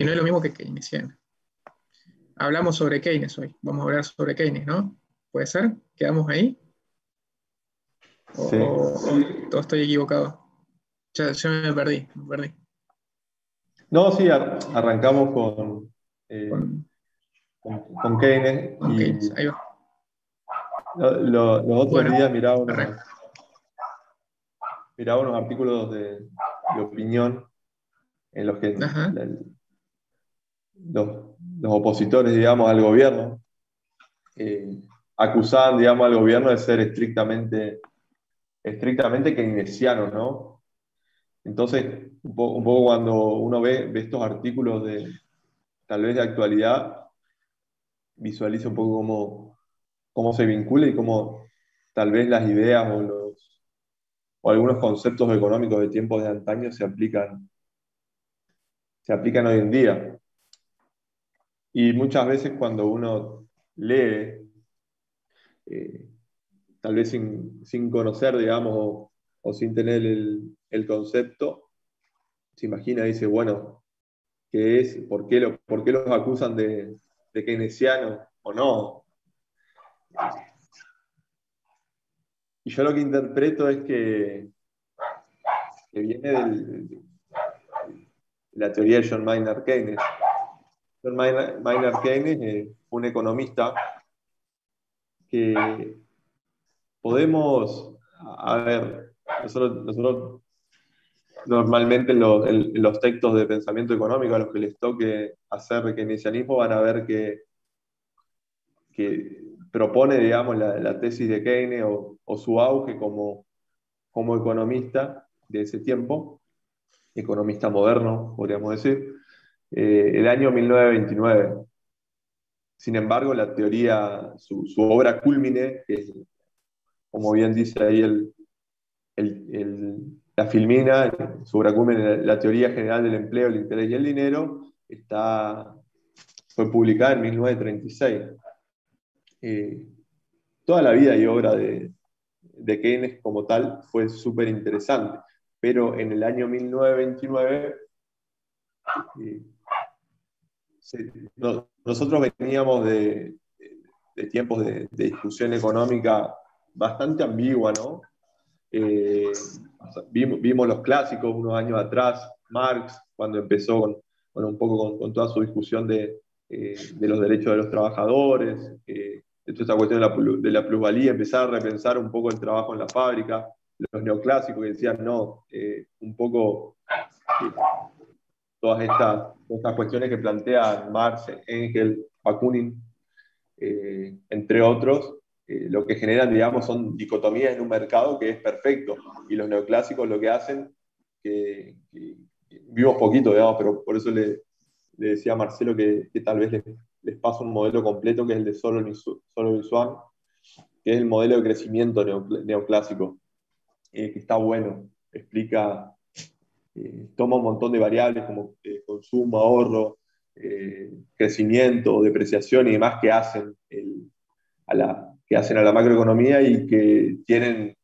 que no es lo mismo que keynesiana. Hablamos sobre Keynes hoy, vamos a hablar sobre Keynes, ¿no? ¿Puede ser? ¿Quedamos ahí? Sí. ¿O estoy equivocado? Ya me perdí, me perdí. No, sí, arrancamos Con, con Keynes con y Keynes, ahí va. los otros Bueno, días arranca. miraba unos artículos de opinión en los que Ajá. los opositores, digamos, al gobierno acusaban, digamos, al gobierno de ser estrictamente keynesiano, ¿no? Entonces, un poco cuando uno ve estos artículos tal vez de actualidad, visualiza un poco cómo se vincula y cómo tal vez las ideas o algunos conceptos económicos de tiempos de antaño se aplican hoy en día. Y muchas veces cuando uno lee, eh, tal vez sin conocer, digamos, o sin tener el concepto, se imagina y dice, bueno, ¿qué es? ¿Por qué los acusan de keynesianos o no? Y yo lo que interpreto es que viene de la teoría de John Maynard Keynes. John Maynard Keynes fue un economista que podemos, a ver, nosotros normalmente en los textos de pensamiento económico a los que les toque hacer keynesianismo van a ver que propone, digamos, la tesis de Keynes o su auge como economista de ese tiempo, economista moderno, podríamos decir, el año 1929. Sin embargo, la teoría, su obra cúlmine, que es, como bien dice ahí la Filmina, su obra cúlmine, la teoría general del empleo, el interés y el dinero, fue publicada en 1936. Toda la vida y obra de Keynes como tal fue súper interesante, pero en el año 1929 eh, nosotros veníamos de tiempos de discusión económica bastante ambigua, ¿no? Vimos los clásicos unos años atrás, Marx, cuando empezó un poco con toda su discusión de los derechos de los trabajadores, de toda esta cuestión de la plusvalía, empezar a repensar un poco el trabajo en la fábrica, los neoclásicos que decían, no, un poco todas estas cuestiones que plantean Marx, Engels, Bakunin, entre otros, lo que generan, digamos, son dicotomías en un mercado que es perfecto. Y los neoclásicos lo que hacen, que vimos poquito, digamos, pero por eso le decía a Marcelo que tal vez les pasa un modelo completo, que es el de Solon y Swan, que es el modelo de crecimiento neoclásico, que está bueno, explica, toma un montón de variables como consumo, ahorro, crecimiento, depreciación y demás que hacen a la macroeconomía y que tienen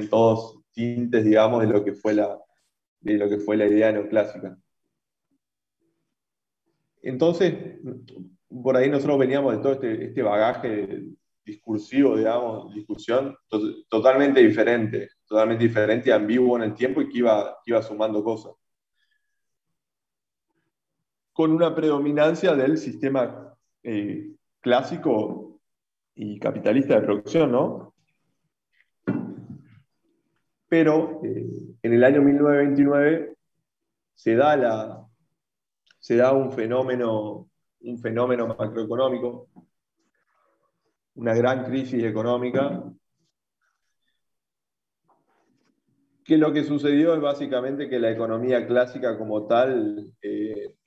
todos tintes, digamos, de lo que fue la idea neoclásica. Entonces, por ahí nosotros veníamos de todo este bagaje discursivo, digamos, discusión totalmente diferente y ambiguo en el tiempo y que iba sumando cosas. Con una predominancia del sistema clásico y capitalista de producción, ¿no? Pero en el año 1929 se da un fenómeno macroeconómico, una gran crisis económica, que lo que sucedió es básicamente que la economía clásica como tal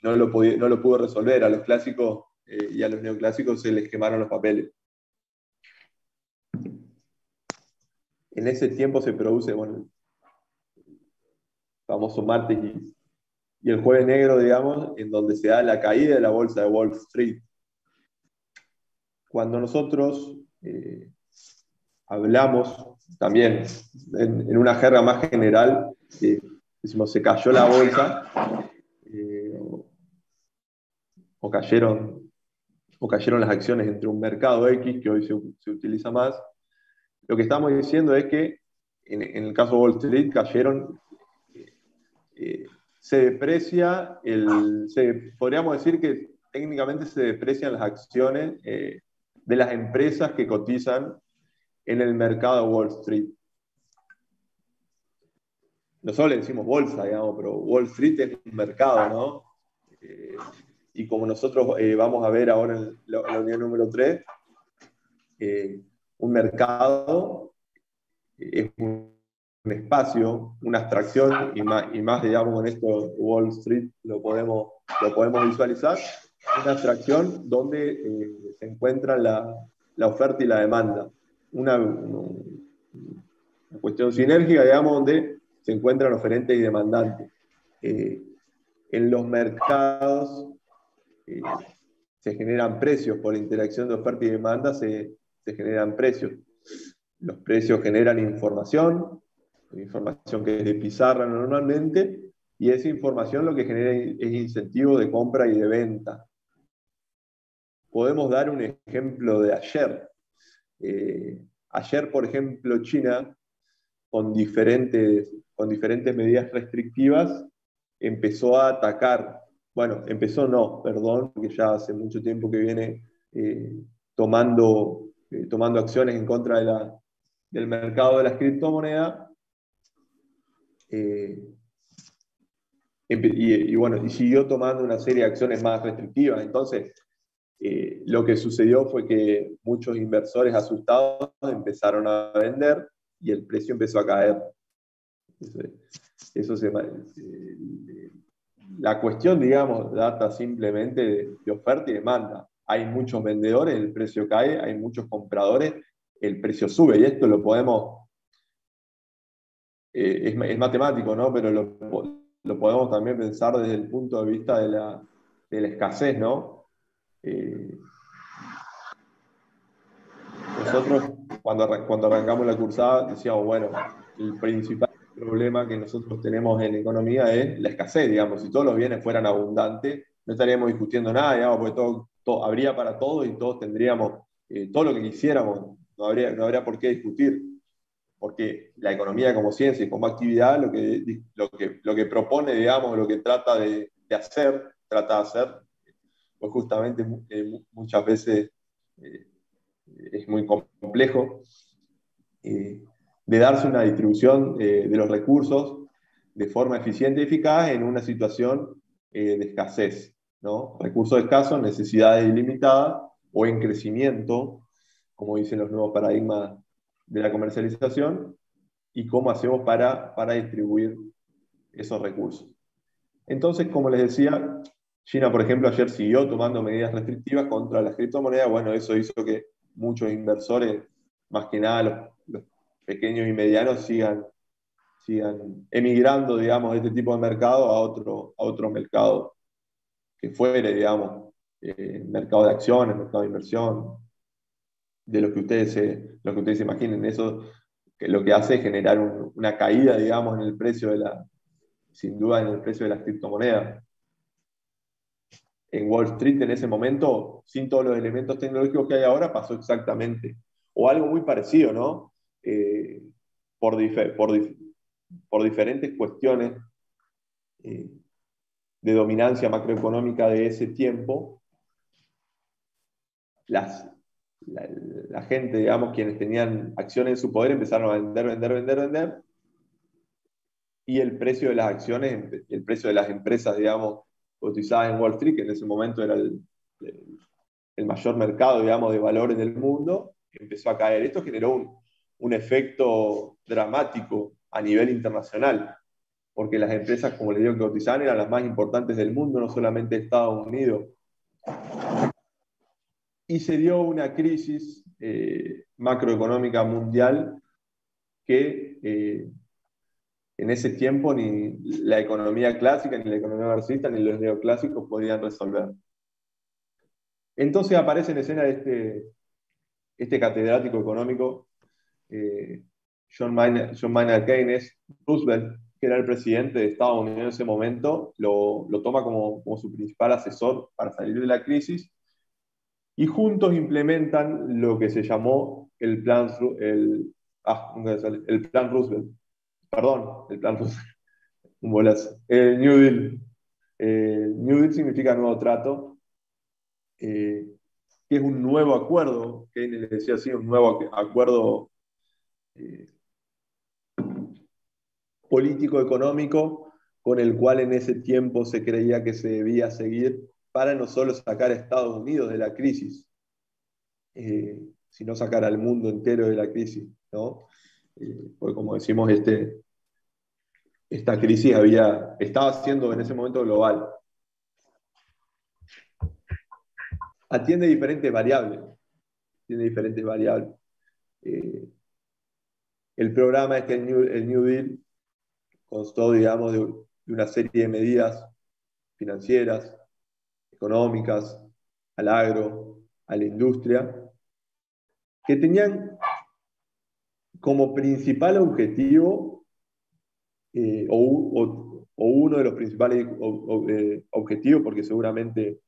no lo pudo resolver. A los clásicos y a los neoclásicos se les quemaron los papeles. En ese tiempo se produce, bueno, el famoso martes y el jueves negro, digamos, en donde se da la caída de la bolsa de Wall Street. Cuando nosotros hablamos también en una jerga más general, decimos se cayó la bolsa, o cayeron las acciones entre un mercado X, que hoy se utiliza más. Lo que estamos diciendo es que en el caso de Wall Street cayeron, se deprecia, podríamos decir que técnicamente se deprecian las acciones de las empresas que cotizan en el mercado de Wall Street. Nosotros le decimos bolsa, digamos, pero Wall Street es un mercado, ¿no? Y como nosotros vamos a ver ahora en la unidad número 3, un mercado es un espacio, una abstracción, y más, digamos, con esto Wall Street lo podemos visualizar, una abstracción donde se encuentra la oferta y la demanda. Una cuestión sinérgica, digamos, donde se encuentran oferentes y demandantes. En los mercados se generan precios, por interacción de oferta y demanda se generan precios. Los precios generan información que es de pizarra normalmente, y esa información lo que genera es incentivo de compra y de venta. Podemos dar un ejemplo de ayer. Ayer, por ejemplo, China, con diferentes medidas restrictivas, empezó a atacar. Bueno, empezó no, perdón, porque ya hace mucho tiempo que viene tomando acciones en contra del mercado de las criptomonedas. Y siguió tomando una serie de acciones más restrictivas. Entonces, lo que sucedió fue que muchos inversores asustados empezaron a vender y el precio empezó a caer. La cuestión, digamos, data simplemente de oferta y demanda. Hay muchos vendedores, el precio cae, hay muchos compradores, el precio sube, y esto lo podemos, es matemático, ¿no? Pero lo podemos también pensar desde el punto de vista de la escasez, ¿no? Nosotros, cuando arrancamos la cursada, decíamos, bueno, el principal problema que nosotros tenemos en economía es la escasez, digamos. Si todos los bienes fueran abundantes, no estaríamos discutiendo nada, digamos, porque todo habría para todos y todos tendríamos todo lo que quisiéramos, no habría por qué discutir. Porque la economía como ciencia y como actividad lo que propone, digamos, lo que trata de hacer, pues justamente muchas veces es muy complejo, de darse una distribución de los recursos de forma eficiente y eficaz en una situación de escasez, ¿no? Recursos escasos, necesidades ilimitadas o en crecimiento, como dicen los nuevos paradigmas de la comercialización, y cómo hacemos para distribuir esos recursos. Entonces, como les decía, China, por ejemplo, ayer siguió tomando medidas restrictivas contra las criptomonedas. Bueno, eso hizo que muchos inversores, más que nada los pequeños y medianos, sigan emigrando, digamos, de este tipo de mercado a otro mercado que fuere, digamos, mercado de acciones, mercado de inversión, de lo que ustedes se imaginen. Eso que lo que hace es generar una caída, digamos, en el precio sin duda en el precio de las criptomonedas. En Wall Street en ese momento, sin todos los elementos tecnológicos que hay ahora, pasó exactamente. O algo muy parecido, ¿no? Por diferentes cuestiones de dominancia macroeconómica de ese tiempo, la gente, digamos, quienes tenían acciones en su poder, empezaron a vender, y el precio de las acciones, el precio de las empresas, digamos, cotizadas en Wall Street, que en ese momento era el mayor mercado, digamos, de valores del mundo, empezó a caer. Esto generó un efecto dramático a nivel internacional, porque las empresas, como les digo, que cotizaban eran las más importantes del mundo, no solamente Estados Unidos. Y se dio una crisis macroeconómica mundial que en ese tiempo ni la economía clásica, ni la economía marxista, ni los neoclásicos podían resolver. Entonces aparece en escena este catedrático económico, John Maynard Keynes, Roosevelt, que era el presidente de Estados Unidos en ese momento, lo toma como su principal asesor para salir de la crisis, y juntos implementan lo que se llamó el plan Roosevelt. Perdón, el plan Roosevelt, un bolazo. El New Deal. New Deal significa nuevo trato, que es un nuevo acuerdo, Keynes le decía así, un nuevo acuerdo eh, político-económico con el cual en ese tiempo se creía que se debía seguir para no solo sacar a Estados Unidos de la crisis, sino sacar al mundo entero de la crisis, ¿no? Porque como decimos, esta crisis estaba siendo en ese momento global. Atiende diferentes variables. Tiene diferentes variables. El programa es que el New Deal constó, digamos, de una serie de medidas financieras, económicas, al agro, a la industria, que tenían como principal objetivo, o uno de los principales objetivos, porque seguramente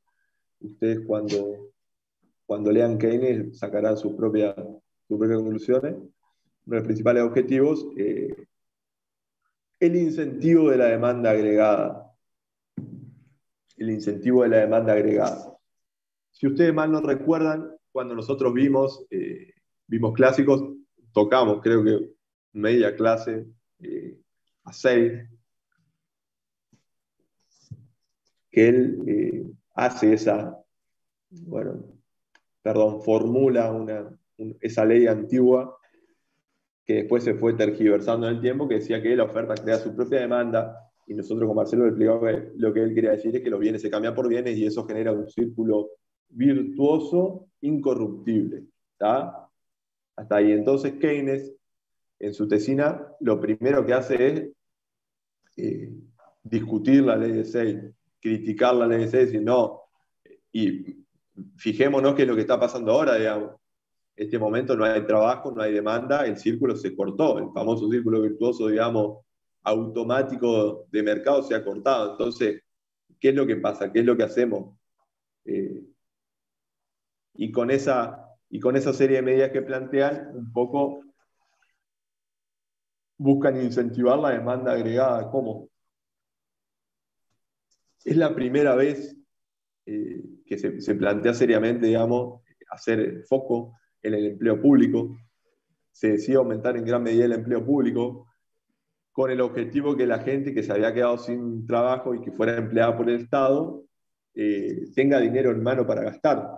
ustedes cuando lean Keynes sacarán sus propias conclusiones. Uno de los principales objetivos, el incentivo de la demanda agregada. El incentivo de la demanda agregada. Si ustedes mal no recuerdan, cuando nosotros vimos clásicos, tocamos, creo que media clase, a 6, que él hace formula esa ley antigua que después se fue tergiversando en el tiempo, que decía que la oferta crea su propia demanda, y nosotros con Marcelo le explicamos que lo que él quería decir es que los bienes se cambian por bienes y eso genera un círculo virtuoso, incorruptible. ¿Tá? Hasta ahí. Entonces Keynes, en su tesina, lo primero que hace es discutir la ley de Say, criticar la ley de Say, decir no, y fijémonos qué es lo que está pasando ahora, digamos. En este momento no hay trabajo, no hay demanda, el círculo se cortó, el famoso círculo virtuoso, digamos, automático de mercado se ha cortado. Entonces, ¿qué es lo que pasa? ¿Qué es lo que hacemos? Y con esa serie de medidas que plantean, un poco buscan incentivar la demanda agregada. ¿Cómo? Es la primera vez que se plantea seriamente, digamos, hacer foco en el empleo público. Se decide aumentar en gran medida el empleo público con el objetivo que la gente que se había quedado sin trabajo y que fuera empleada por el Estado tenga dinero en mano para gastar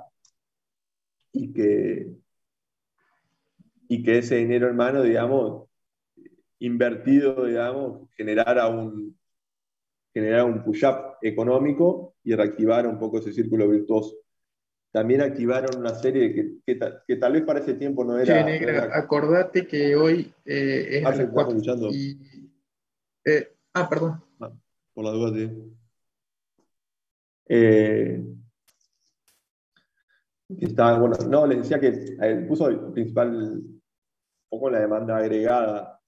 y que ese dinero en mano, digamos, invertido, digamos, generara un push-up económico y reactivara un poco ese círculo virtuoso. También activaron una serie que tal vez para ese tiempo no Che, era... No negra, era acordate que hoy es a Marce, las ¿estás 4 escuchando? perdón. Ah, por la duda, sí. Eh, bueno, no, les decía que puso el principal foco en la demanda agregada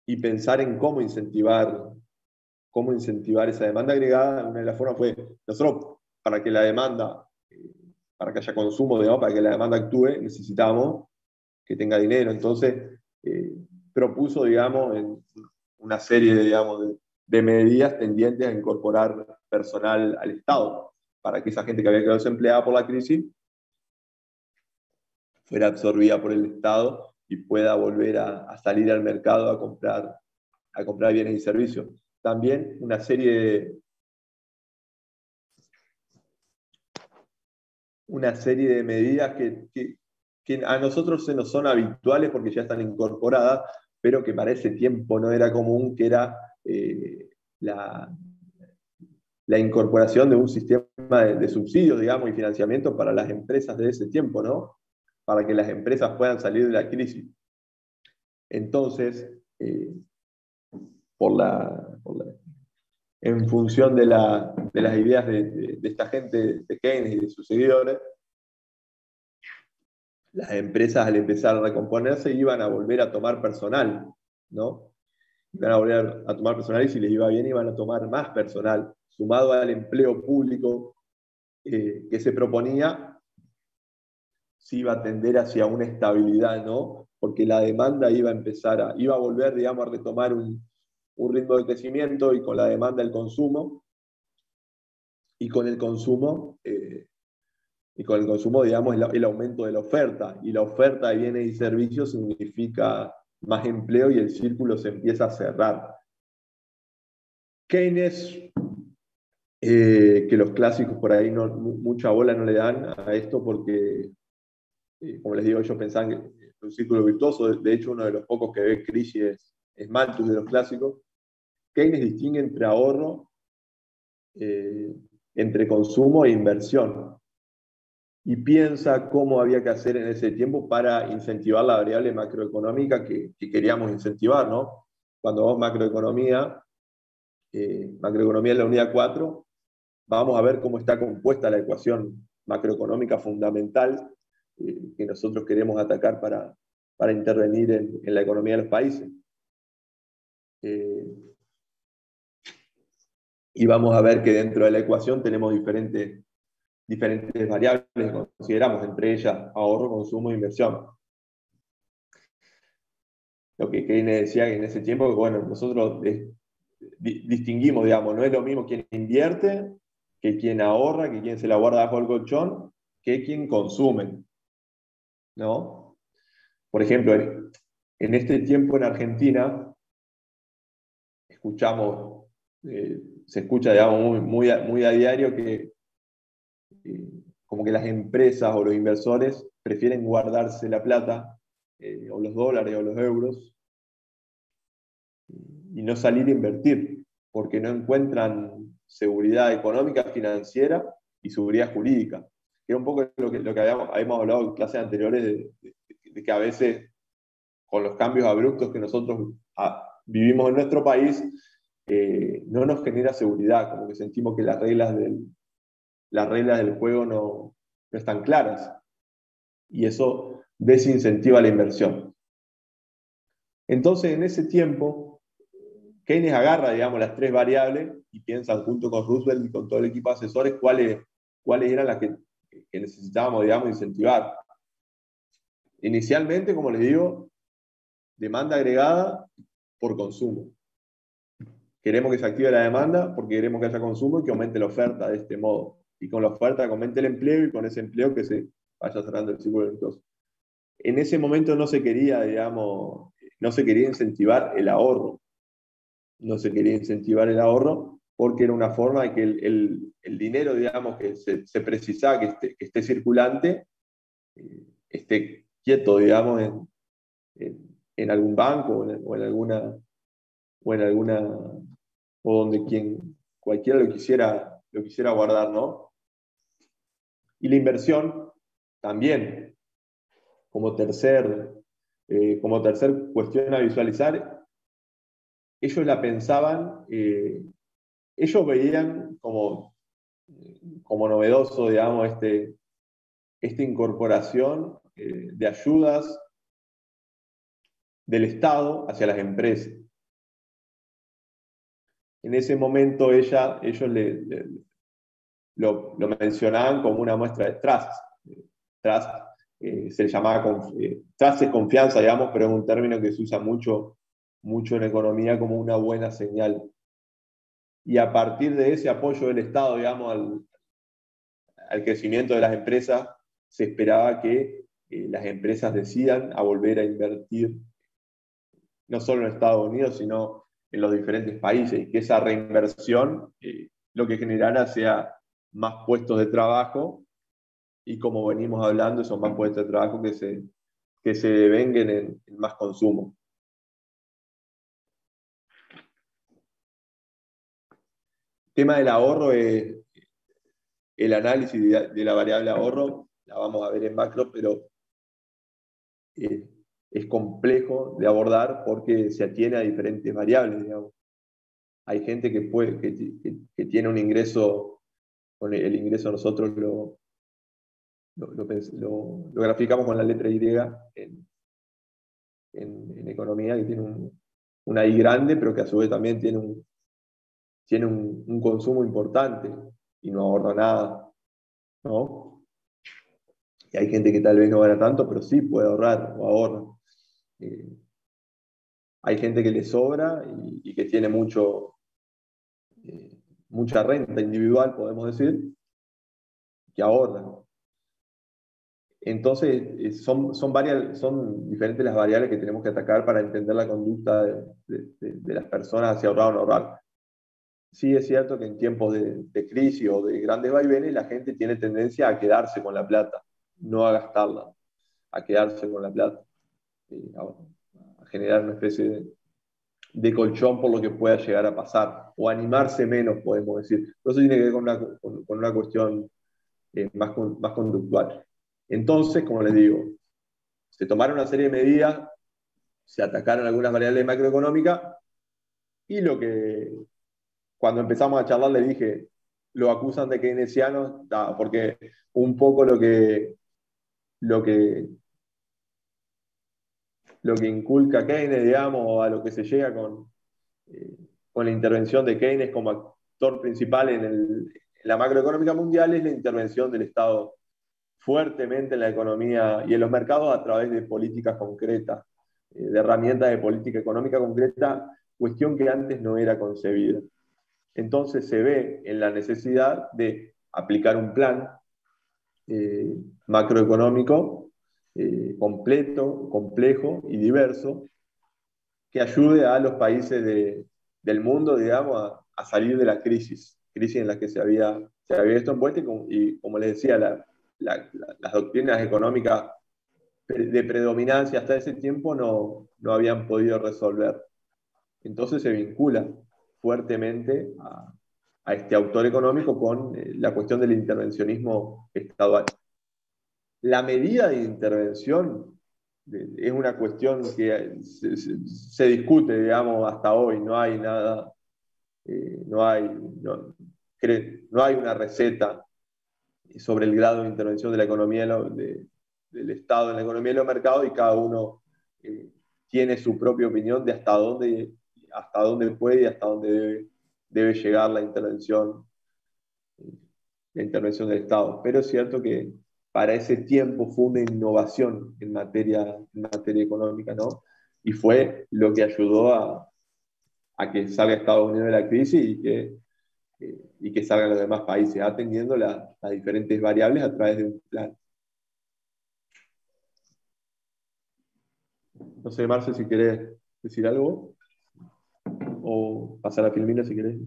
y pensar en cómo incentivar esa demanda agregada. Una de las formas fue, nosotros, para que la demanda, para que haya consumo, digamos, para que la demanda actúe, necesitamos que tenga dinero. Entonces, propuso, digamos, en una serie, digamos, de medidas tendientes a incorporar personal al Estado, para que esa gente que había quedado desempleada por la crisis fuera absorbida por el Estado y pueda volver a salir al mercado a comprar bienes y servicios. También una serie de medidas que a nosotros se nos son habituales porque ya están incorporadas, pero que para ese tiempo no era común, que era la incorporación de un sistema de subsidios, digamos, y financiamiento para las empresas de ese tiempo, ¿no? Para que las empresas puedan salir de la crisis. Entonces, en función de las ideas de esta gente de Keynes y de sus seguidores, las empresas al empezar a recomponerse iban a volver a tomar personal, ¿no? iban a volver a tomar personal y si les iba bien iban a tomar más personal, sumado al empleo público que se proponía, sí iba a tender hacia una estabilidad, ¿no? Porque la demanda iba a volver, digamos, a retomar un ritmo de crecimiento y con la demanda el consumo, y con el consumo, digamos, el aumento de la oferta, y la oferta de bienes y servicios significa más empleo y el círculo se empieza a cerrar. Keynes, que los clásicos por ahí mucha bola no le dan a esto porque, como les digo, ellos pensaban que es un círculo virtuoso. De hecho, uno de los pocos que ve crisis es Malthus de los clásicos. Keynes distingue entre ahorro, entre consumo e inversión, y piensa cómo había que hacer en ese tiempo para incentivar la variable macroeconómica que queríamos incentivar, ¿no? Cuando vamos macroeconomía es la unidad 4, vamos a ver cómo está compuesta la ecuación macroeconómica fundamental que nosotros queremos atacar para intervenir en la economía de los países. Y vamos a ver que dentro de la ecuación tenemos diferentes variables que consideramos, entre ellas ahorro, consumo e inversión. Lo que Keynes decía que en ese tiempo, bueno, nosotros distinguimos, digamos, no es lo mismo quien invierte, que quien ahorra, que quien se la guarda bajo el colchón, que quien consume, ¿no? Por ejemplo, en este tiempo en Argentina, se escucha, digamos, muy a diario que como que las empresas o los inversores prefieren guardarse la plata, o los dólares o los euros, y no salir a invertir, porque no encuentran seguridad económica, financiera y seguridad jurídica. Que era un poco lo que habíamos hablado en clases anteriores, de que a veces con los cambios abruptos que nosotros vivimos en nuestro país, no nos genera seguridad, como que sentimos que las reglas del juego no están claras, y eso desincentiva la inversión. Entonces, en ese tiempo, Keynes agarra, digamos, las tres variables y piensa junto con Roosevelt y con todo el equipo de asesores cuáles eran las que necesitábamos, digamos, incentivar. Inicialmente, como les digo, demanda agregada por consumo. Queremos que se active la demanda porque queremos que haya consumo y que aumente la oferta de este modo. Y con la oferta que aumente el empleo y con ese empleo que se vaya cerrando el círculo virtuoso. En ese momento no se quería, digamos, no se quería incentivar el ahorro. No se quería incentivar el ahorro porque era una forma de que el dinero, digamos, que se precisaba que esté circulante, esté quieto, digamos, en algún banco o en alguna, o donde cualquiera lo quisiera guardar, ¿no? Y la inversión también, como tercer cuestión a visualizar, ellos la pensaban, ellos veían como novedoso, digamos, esta incorporación de ayudas del Estado hacia las empresas. En ese momento ellos lo mencionaban como una muestra de trust. Trust se le llamaba trust es confianza, digamos, pero es un término que se usa mucho en economía como una buena señal. Y a partir de ese apoyo del Estado, digamos, al crecimiento de las empresas, se esperaba que las empresas decidan a volver a invertir no solo en Estados Unidos, sino en los diferentes países, y que esa reinversión lo que generara sea más puestos de trabajo, y como venimos hablando, son más puestos de trabajo que se devenguen en más consumo. El tema del ahorro es el análisis de la variable ahorro, la vamos a ver en macro, pero es complejo de abordar porque se atiene a diferentes variables, digamos. Hay gente que tiene un ingreso, con el ingreso nosotros lo graficamos con la letra Y en economía, que tiene una I grande, pero que a su vez también tiene un consumo importante y no ahorra nada, ¿no? Y hay gente que tal vez no gana tanto, pero sí puede ahorrar o ahorra. Eh, Hay gente que le sobra y que tiene mucha renta individual, podemos decir, que ahorra. Entonces, son diferentes las variables que tenemos que atacar para entender la conducta de las personas hacia ahorrar o no ahorrar. Sí es cierto que en tiempos de crisis o de grandes vaivenes la gente tiene tendencia a quedarse con la plata, no a gastarla, a quedarse con la plata, a generar una especie de colchón por lo que pueda llegar a pasar, o animarse menos, podemos decir. Pero eso tiene que ver con una cuestión más conductual. Entonces, como les digo, se tomaron una serie de medidas, se atacaron algunas variables macroeconómicas, y cuando empezamos a charlar le dije, lo acusan de keynesianos, porque un poco lo que, lo que inculca Keynes, digamos, o a lo que se llega eh, con la intervención de Keynes como actor principal en la macroeconómica mundial, es la intervención del Estado fuertemente en la economía y en los mercados a través de políticas concretas, de herramientas de política económica concreta, cuestión que antes no era concebida. Entonces se ve en la necesidad de aplicar un plan macroeconómico completo, complejo y diverso que ayude a los países del mundo, digamos, a salir de la crisis en la que se había esto envuelto y como les decía, las doctrinas económicas de predominancia hasta ese tiempo no habían podido resolver. Entonces se vincula fuertemente a este autor económico con la cuestión del intervencionismo estatal. La medida de intervención es una cuestión que se discute, digamos, hasta hoy. No hay nada, no hay una receta sobre el grado de intervención de la economía del Estado en la economía y los mercados, y cada uno tiene su propia opinión de hasta dónde puede y hasta dónde debe llegar la intervención del Estado. Pero es cierto que para ese tiempo fue una innovación en materia económica, ¿no? Y fue lo que ayudó a que salga Estados Unidos de la crisis y que salgan los demás países, atendiendo las diferentes variables a través de un plan. No sé, Marce, si querés decir algo, o pasar a Filmina si querés.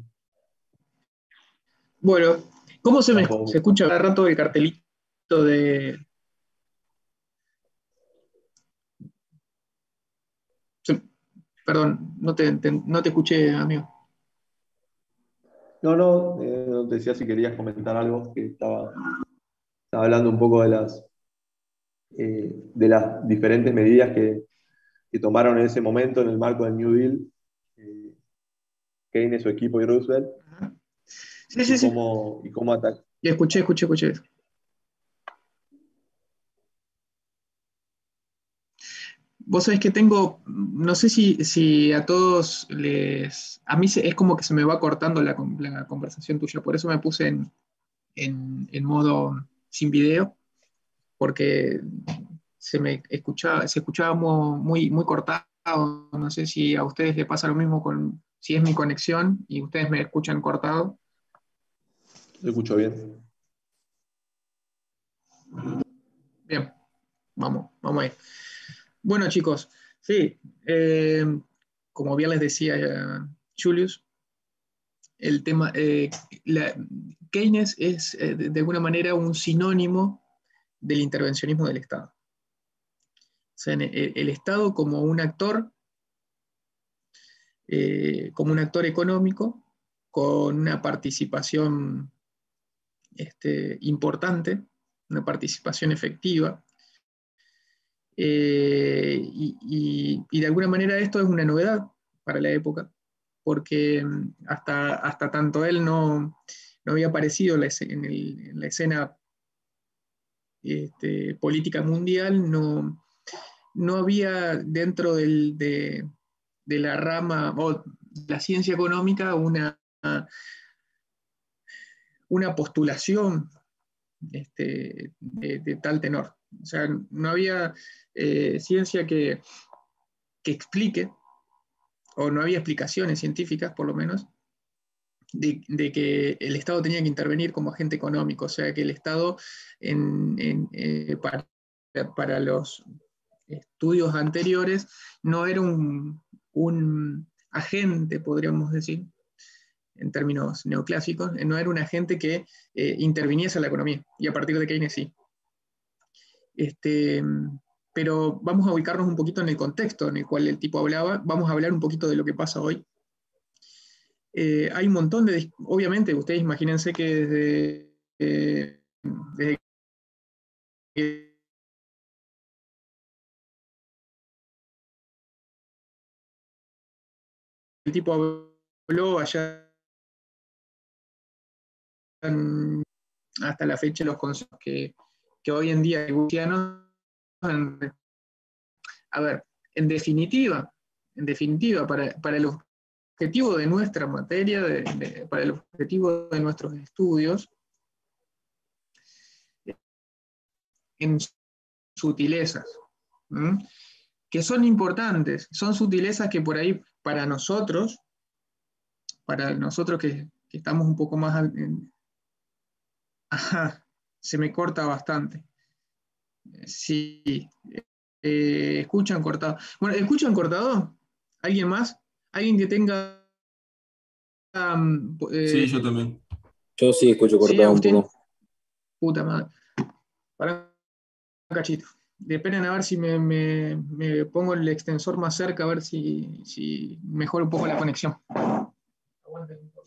Bueno, ¿cómo se Tampoco. escucha cada rato el cartelito de... Perdón, no te escuché, amigo. No, te decía si querías comentar algo, que estaba hablando un poco de las diferentes medidas que tomaron en ese momento en el marco del New Deal, eh, Keynes, su equipo y Roosevelt, Sí, y sí, sí. cómo atacar. Escuché. Vos sabés que no sé si a todos a mí es como que se me va cortando la conversación tuya, por eso me puse en modo sin video, porque se escuchaba muy cortado. No sé si a ustedes les pasa lo mismo si es mi conexión y ustedes me escuchan cortado. ¿Lo escucho bien? Bien, vamos ahí. Bueno, chicos, sí, como bien les decía Julius, el tema, Keynes es de alguna manera un sinónimo del intervencionismo del Estado. O sea, el Estado como un actor económico, con una participación importante, una participación efectiva. Y de alguna manera esto es una novedad para la época, porque hasta tanto él no había aparecido en la escena política mundial, no había dentro de de la rama o de la ciencia económica una postulación de tal tenor. O sea, no había ciencia que explique, o no había explicaciones científicas, por lo menos, de que el Estado tenía que intervenir como agente económico, o sea, que el Estado para los estudios anteriores no era un agente, podríamos decir, en términos neoclásicos, no era un agente que interviniese en la economía, y a partir de Keynes sí. Pero vamos a ubicarnos un poquito en el contexto en el cual el tipo hablaba, vamos a hablar un poquito de lo que pasa hoy. Hay un montón obviamente, ustedes imagínense que desde que el tipo habló allá hasta la fecha, los consejos que hoy en día hay bucianos, a ver, en definitiva para el objetivo de nuestra materia, para el objetivo de nuestros estudios, en sutilezas, ¿m? Que son importantes, son sutilezas que por ahí para nosotros que estamos un poco más ajá, se me corta bastante. Sí, escuchan cortado. Bueno, ¿escuchan cortado? ¿Alguien más? ¿Alguien que tenga... Sí, yo también. Yo sí escucho sí, cortado un Agustín? poco. Puta madre. Para un cachito. Esperen a ver si me pongo el extensor más cerca, a ver si mejora un poco la conexión. Aguanten un poco.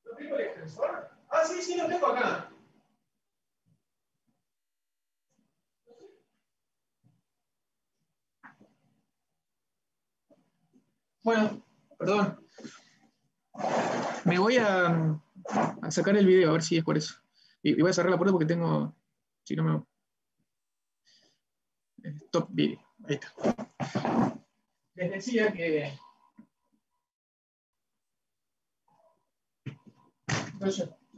¿No tengo el extensor? Ah, sí, sí, lo tengo acá. Bueno, perdón. Me voy a sacar el video, a ver si es por eso. Y voy a cerrar la puerta porque tengo... Si no me... Stop video. Ahí está. Les decía que...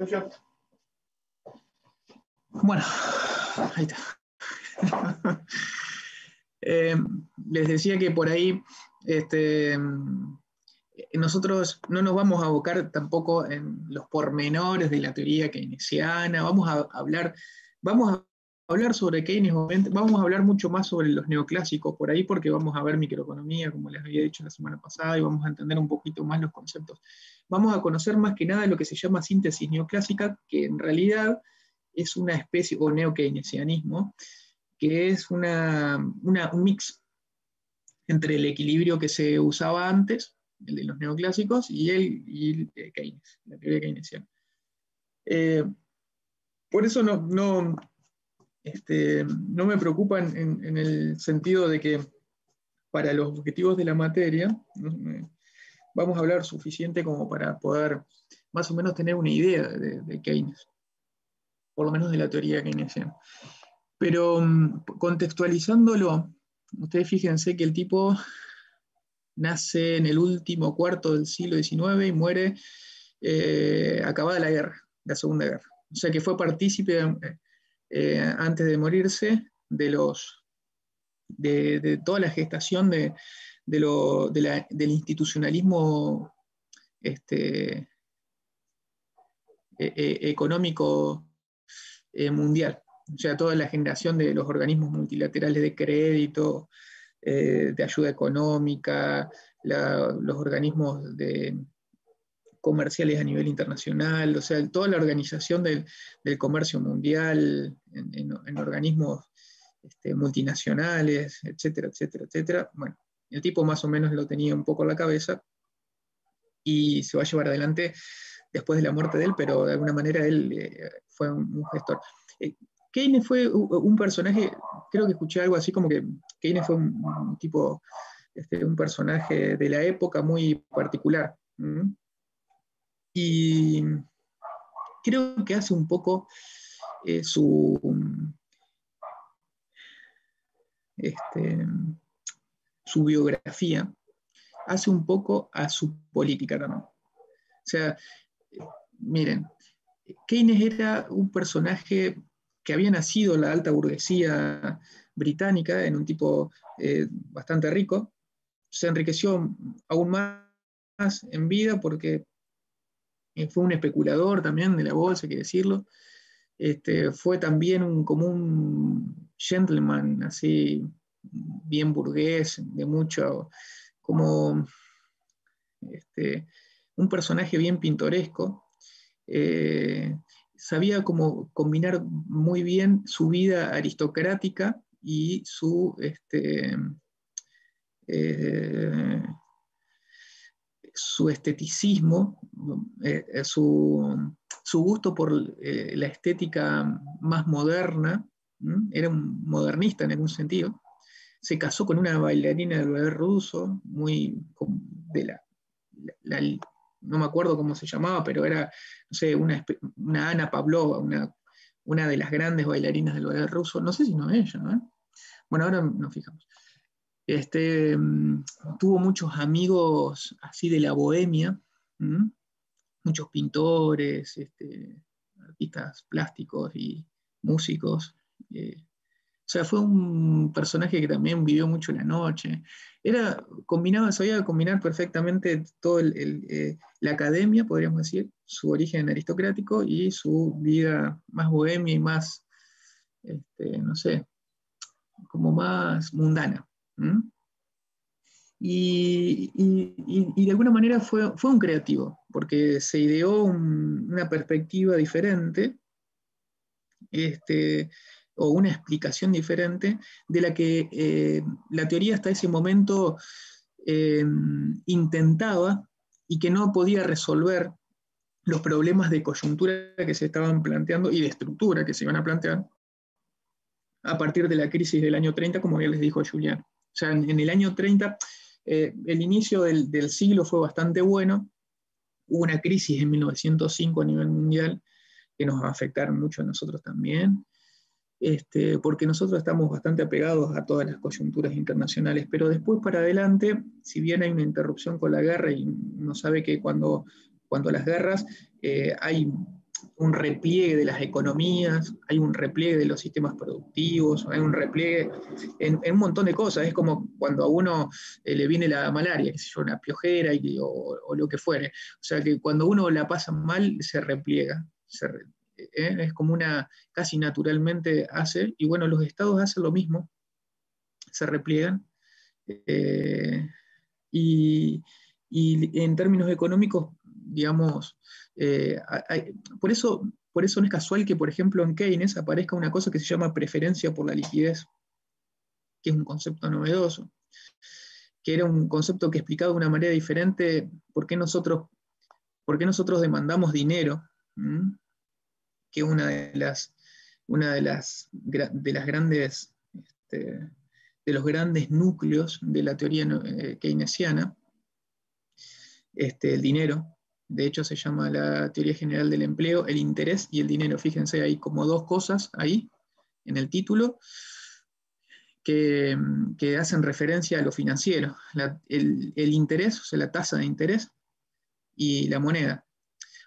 Yo. Bueno, ahí está. Les decía que por ahí nosotros no nos vamos a abocar tampoco en los pormenores de la teoría keynesiana, vamos a hablar sobre Keynes, vamos a hablar mucho más sobre los neoclásicos por ahí, porque vamos a ver microeconomía, como les había dicho la semana pasada, y vamos a entender un poquito más los conceptos. Vamos a conocer más que nada lo que se llama síntesis neoclásica, que en realidad es una especie, o neokeynesianismo, que es un mix entre el equilibrio que se usaba antes, el de los neoclásicos, y Keynes, la teoría keynesiana. Por eso no me preocupa en el sentido de que para los objetivos de la materia vamos a hablar suficiente como para poder más o menos tener una idea de Keynes, por lo menos de la teoría keynesiana. Pero contextualizándolo, ustedes fíjense que el tipo nace en el último cuarto del siglo XIX y muere acabada la guerra, la Segunda Guerra. O sea que fue partícipe antes de morirse de toda la gestación del institucionalismo económico mundial. O sea, toda la generación de los organismos multilaterales de crédito, de ayuda económica, los organismos comerciales a nivel internacional, o sea, toda la organización del comercio mundial en organismos multinacionales, etcétera, etcétera, etcétera. Bueno, el tipo más o menos lo tenía un poco en la cabeza. y se va a llevar adelante después de la muerte de él, pero de alguna manera él fue un gestor. Keynes fue un personaje, creo que escuché algo así como que Keynes fue un tipo, un personaje de la época muy particular. Y creo que hace un poco su, este, su biografía, hace un poco a su política también. O sea, miren, Keynes era un personaje que había nacido en la alta burguesía británica, en un tipo bastante rico, se enriqueció aún más en vida porque fue un especulador también de la bolsa, hay que decirlo. Fue también como un gentleman, así, bien burgués, de mucho, como un personaje bien pintoresco. Eh, Sabía como combinar muy bien su vida aristocrática y eh, su esteticismo, su gusto por la estética más moderna. Era un modernista en algún sentido. Se casó con una bailarina del ballet ruso, de la, no me acuerdo cómo se llamaba, pero era, no sé, una Ana Pavlova, una de las grandes bailarinas del ballet ruso. No sé si no es ella, ¿no? Bueno, ahora nos fijamos. Tuvo muchos amigos así de la bohemia, ¿m? Muchos pintores, artistas plásticos y músicos. O sea, fue un personaje que también vivió mucho la noche. Sabía combinar perfectamente todo la academia, podríamos decir, su origen aristocrático y su vida más bohemia y más, no sé, como más mundana. ¿M? Y de alguna manera fue un creativo, porque se ideó una perspectiva diferente, este, o una explicación diferente de la que la teoría hasta ese momento eh, intentaba y que no podía resolver los problemas de coyuntura que se estaban planteando y de estructura que se iban a plantear a partir de la crisis del año 30, como ya les dijo Julián. O sea, en el año 30, el inicio del siglo fue bastante bueno. Hubo una crisis en 1905 a nivel mundial que nos va a afectar mucho a nosotros también, porque nosotros estamos bastante apegados a todas las coyunturas internacionales, pero después para adelante, si bien hay una interrupción con la guerra y uno sabe que cuando las guerras hay un repliegue de las economías, hay un repliegue de los sistemas productivos, hay un repliegue en un montón de cosas. Es como cuando a uno le viene la malaria, qué sé yo, una piojera o lo que fuere. O sea que cuando uno la pasa mal, se repliega. Es como casi naturalmente hace, y bueno, los estados hacen lo mismo, se repliegan. Eh, y, y en términos económicos, digamos, por eso no es casual que, por ejemplo, en Keynes aparezca una cosa que se llama preferencia por la liquidez, que es un concepto novedoso, que era un concepto que explicaba de una manera diferente por qué nosotros demandamos dinero, ¿m? Que es una de las grandes, de los grandes núcleos de la teoría keynesiana, el dinero. De hecho, se llama la teoría general del empleo, el interés y el dinero. Fíjense, hay como dos cosas ahí en el título que hacen referencia a lo financiero. El interés, o sea, la tasa de interés y la moneda.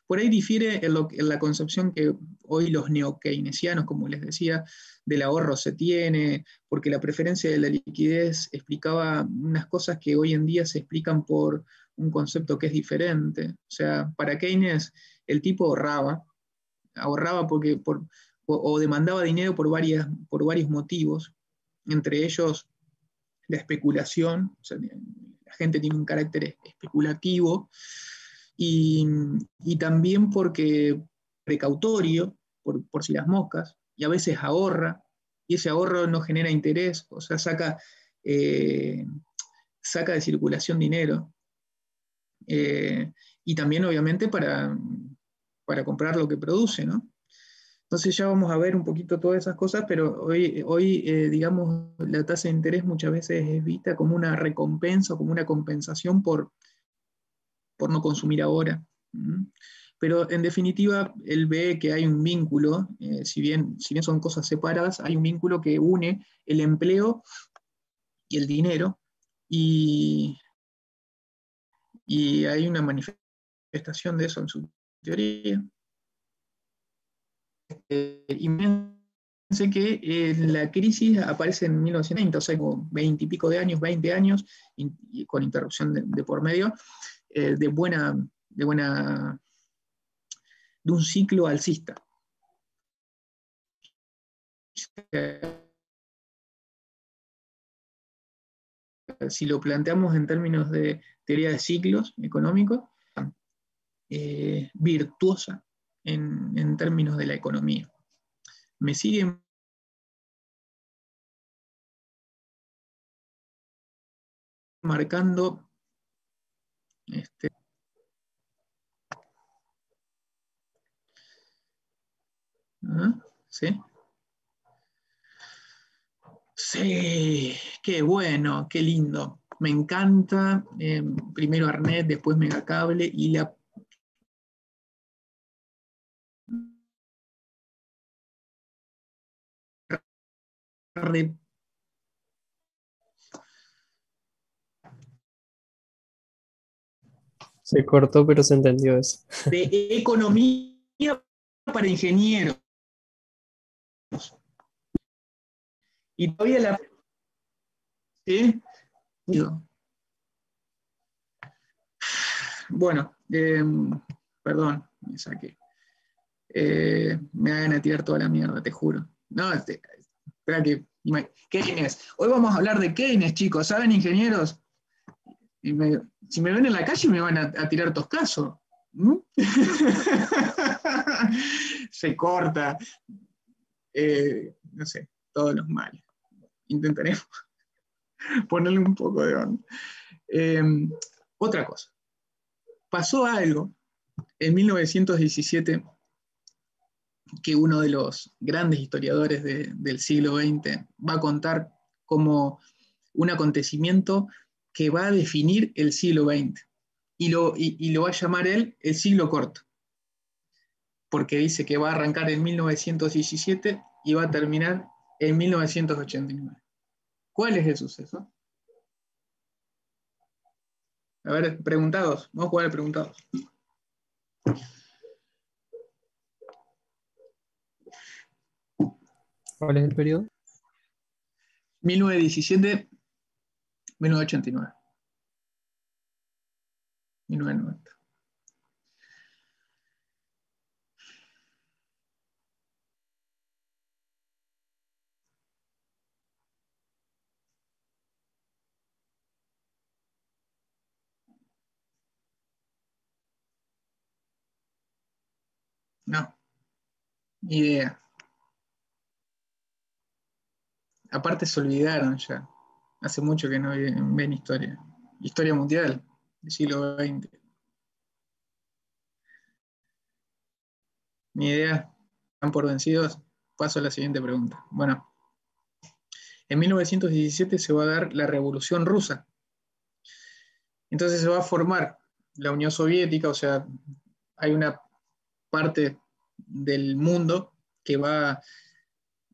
Por ahí difiere en la concepción que hoy los neo-keynesianos, como les decía, del ahorro se tiene, porque la preferencia de la liquidez explicaba unas cosas que hoy en día se explican por un concepto que es diferente. O sea, para Keynes el tipo ahorraba o demandaba dinero por varios motivos, entre ellos la especulación. O sea, la gente tiene un carácter especulativo, y, y también porque precautorio, por si las moscas, y a veces ahorra, y ese ahorro no genera interés, o sea, eh, saca de circulación dinero. y también obviamente para comprar lo que produce, ¿no? Entonces ya vamos a ver un poquito todas esas cosas, pero hoy digamos, la tasa de interés muchas veces es vista como una recompensa, como una compensación por no consumir ahora. ¿Mm? Pero en definitiva, él ve que hay un vínculo, si bien son cosas separadas, hay un vínculo que une el empleo y el dinero, y, y hay una manifestación de eso en su teoría. Y pensé que la crisis aparece en 1990, o sea, como 20 y pico de años, 20 años, y con interrupción de por medio, de buena, de un ciclo alcista. Si lo planteamos en términos de teoría de ciclos económicos, virtuosa en términos de la economía. Me siguen marcando ¿ah? ¿Sí? Sí, qué bueno, qué lindo. Me encanta. Primero Arnet, después Megacable y la red Se cortó, pero se entendió eso. de economía para ingenieros. Y todavía la... ¿Sí? Bueno, perdón, me saqué. Me hagan a tirar toda la mierda, te juro. No, espera que... Keynes. Hoy vamos a hablar de Keynes, chicos. ¿Saben, ingenieros? Y si me ven en la calle me van a tirar toscazo. ¿Mm? Se corta. No sé, todos los males. Intentaremos ponerle un poco de onda. Eh, Otra cosa. Pasó algo en 1917 que uno de los grandes historiadores del siglo XX va a contar como un acontecimiento que va a definir el siglo XX. Y lo va a llamar él el siglo corto, porque dice que va a arrancar en 1917 y va a terminar en 1989. ¿Cuál es el suceso? A ver, preguntados. Vamos a jugar a preguntados. ¿Cuál es el periodo? 1917, 1989, 1990. No, ni idea. Aparte se olvidaron ya. Hace mucho que no ven historia. Historia mundial del siglo XX. Ni idea. ¿Están por vencidos? Paso a la siguiente pregunta. Bueno, en 1917 se va a dar la Revolución Rusa. Entonces se va a formar la Unión Soviética, o sea, hay una parte del mundo que va,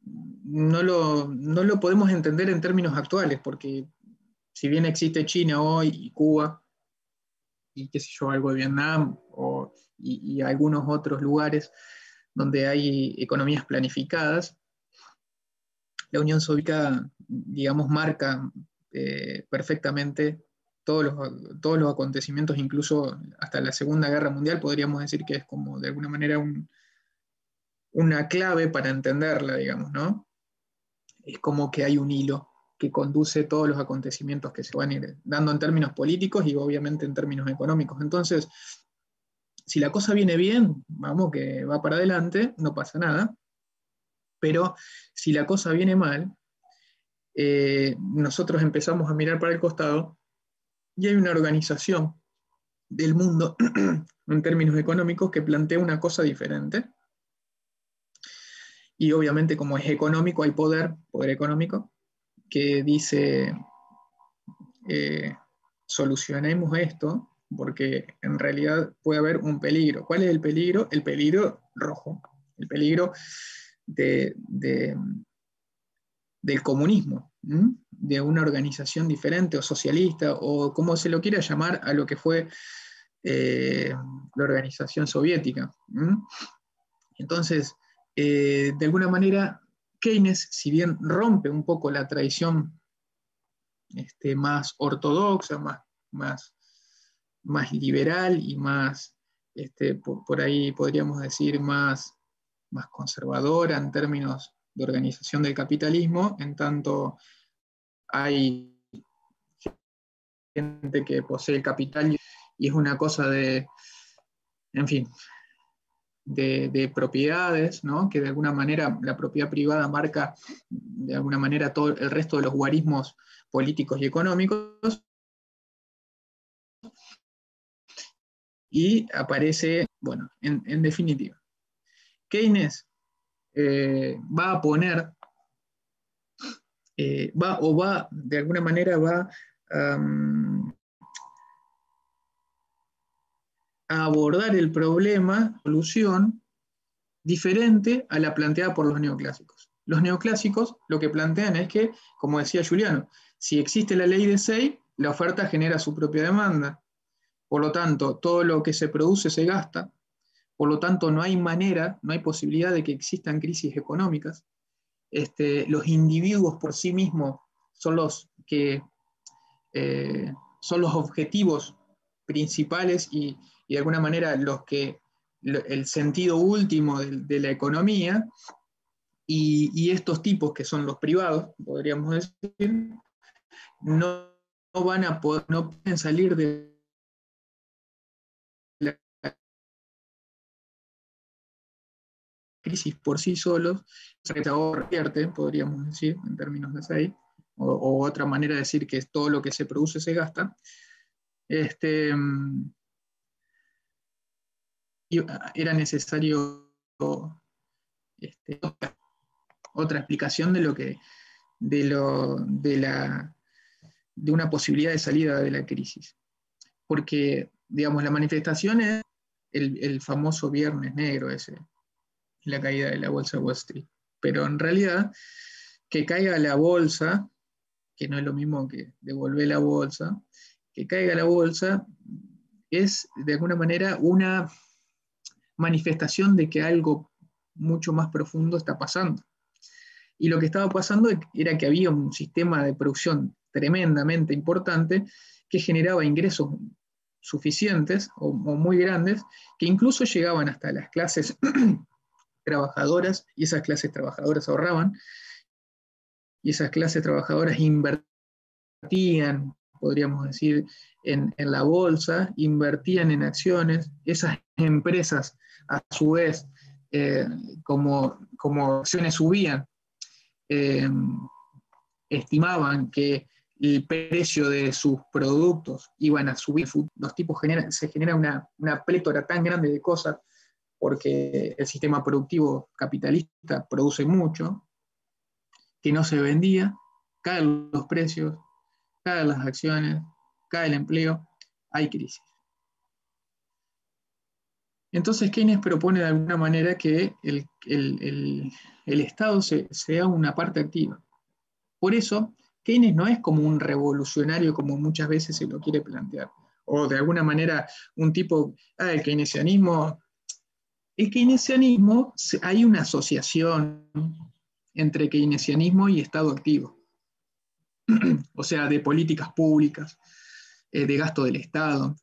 no lo podemos entender en términos actuales, porque si bien existe China hoy y Cuba, y qué sé yo, algo de Vietnam y algunos otros lugares donde hay economías planificadas, la Unión Soviética, digamos, marca perfectamente todos los acontecimientos, incluso hasta la Segunda Guerra Mundial, podríamos decir que es como de alguna manera una clave para entenderla, digamos, ¿no? Es como que hay un hilo que conduce todos los acontecimientos que se van a ir dando en términos políticos y obviamente en términos económicos. Entonces, si la cosa viene bien, vamos que va para adelante, no pasa nada, pero si la cosa viene mal, nosotros empezamos a mirar para el costado y hay una organización del mundo en términos económicos que plantea una cosa diferente. Y obviamente como es económico, hay poder económico, que dice, solucionemos esto, porque en realidad puede haber un peligro. ¿Cuál es el peligro? El peligro rojo, el peligro del comunismo, ¿m? De una organización diferente o socialista, o como se lo quiera llamar a lo que fue la organización soviética. ¿M? Entonces, de alguna manera, Keynes, si bien rompe un poco la tradición más ortodoxa, más, más liberal y más, por ahí podríamos decir, más conservadora en términos de organización del capitalismo, en tanto hay gente que posee el capital y es una cosa de, en fin, de propiedades, ¿no? Que de alguna manera la propiedad privada marca de alguna manera todo el resto de los guarismos políticos y económicos, y aparece, bueno, en definitiva, Keynes va a poner, de alguna manera va a abordar el problema, solución, diferente a la planteada por los neoclásicos. Los neoclásicos lo que plantean es que, como decía Juliano, si existe la ley de Say, la oferta genera su propia demanda. Por lo tanto, todo lo que se produce se gasta. Por lo tanto, no hay manera, no hay posibilidad de que existan crisis económicas. Los individuos por sí mismos son los que son los objetivos principales y de alguna manera el sentido último de la economía, y estos tipos que son los privados, podríamos decir, no, no pueden salir de la crisis por sí solos, se revierte, podríamos decir, en términos de SEI, o otra manera de decir que todo lo que se produce se gasta. Y era necesario otra explicación de una posibilidad de salida de la crisis. Porque, digamos, la manifestación es el famoso Viernes Negro, la caída de la bolsa de Wall Street. Pero en realidad, que caiga la bolsa, que no es lo mismo que devolver la bolsa, que caiga la bolsa es de alguna manera una manifestación de que algo mucho más profundo está pasando. Y lo que estaba pasando era que había un sistema de producción tremendamente importante que generaba ingresos suficientes o muy grandes, que incluso llegaban hasta las clases trabajadoras, y esas clases trabajadoras ahorraban, y esas clases trabajadoras invertían, podríamos decir, en la bolsa, invertían en acciones, esas empresas a su vez, como acciones subían, eh, estimaban que el precio de sus productos iban a subir, los tipos se genera una plétora tan grande de cosas porque el sistema productivo capitalista produce mucho, que no se vendía, caen los precios, caen las acciones, cae el empleo, hay crisis. Entonces Keynes propone de alguna manera que el Estado sea una parte activa. Por eso, Keynes no es como un revolucionario como muchas veces se lo quiere plantear, o de alguna manera un tipo, el keynesianismo, hay una asociación entre keynesianismo y Estado activo, o sea, de políticas públicas, de gasto del Estado,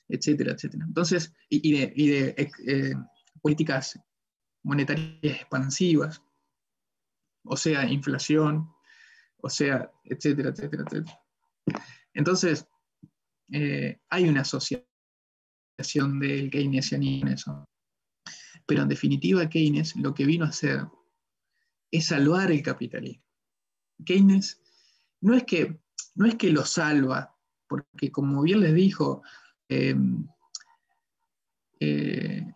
etcétera, etcétera. Entonces, y de políticas monetarias expansivas, o sea, inflación, o sea, etcétera, etcétera, etcétera. Entonces, hay una asociación del keynesianismo en eso. Pero en definitiva, Keynes lo que vino a hacer es salvar el capitalismo. Keynes no es que lo salva, porque como bien les dijo,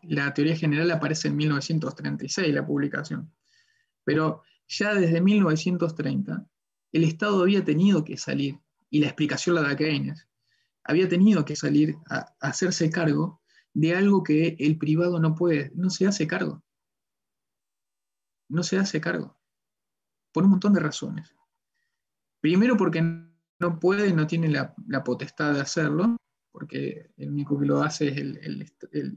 la teoría general aparece en 1936, la publicación. Pero ya desde 1930, el Estado había tenido que salir, y la explicación la da Keynes, había tenido que salir a hacerse cargo de algo que el privado no puede, no se hace cargo. No se hace cargo, por un montón de razones. Primero porque no puede, no tiene la potestad de hacerlo, porque el único que lo hace es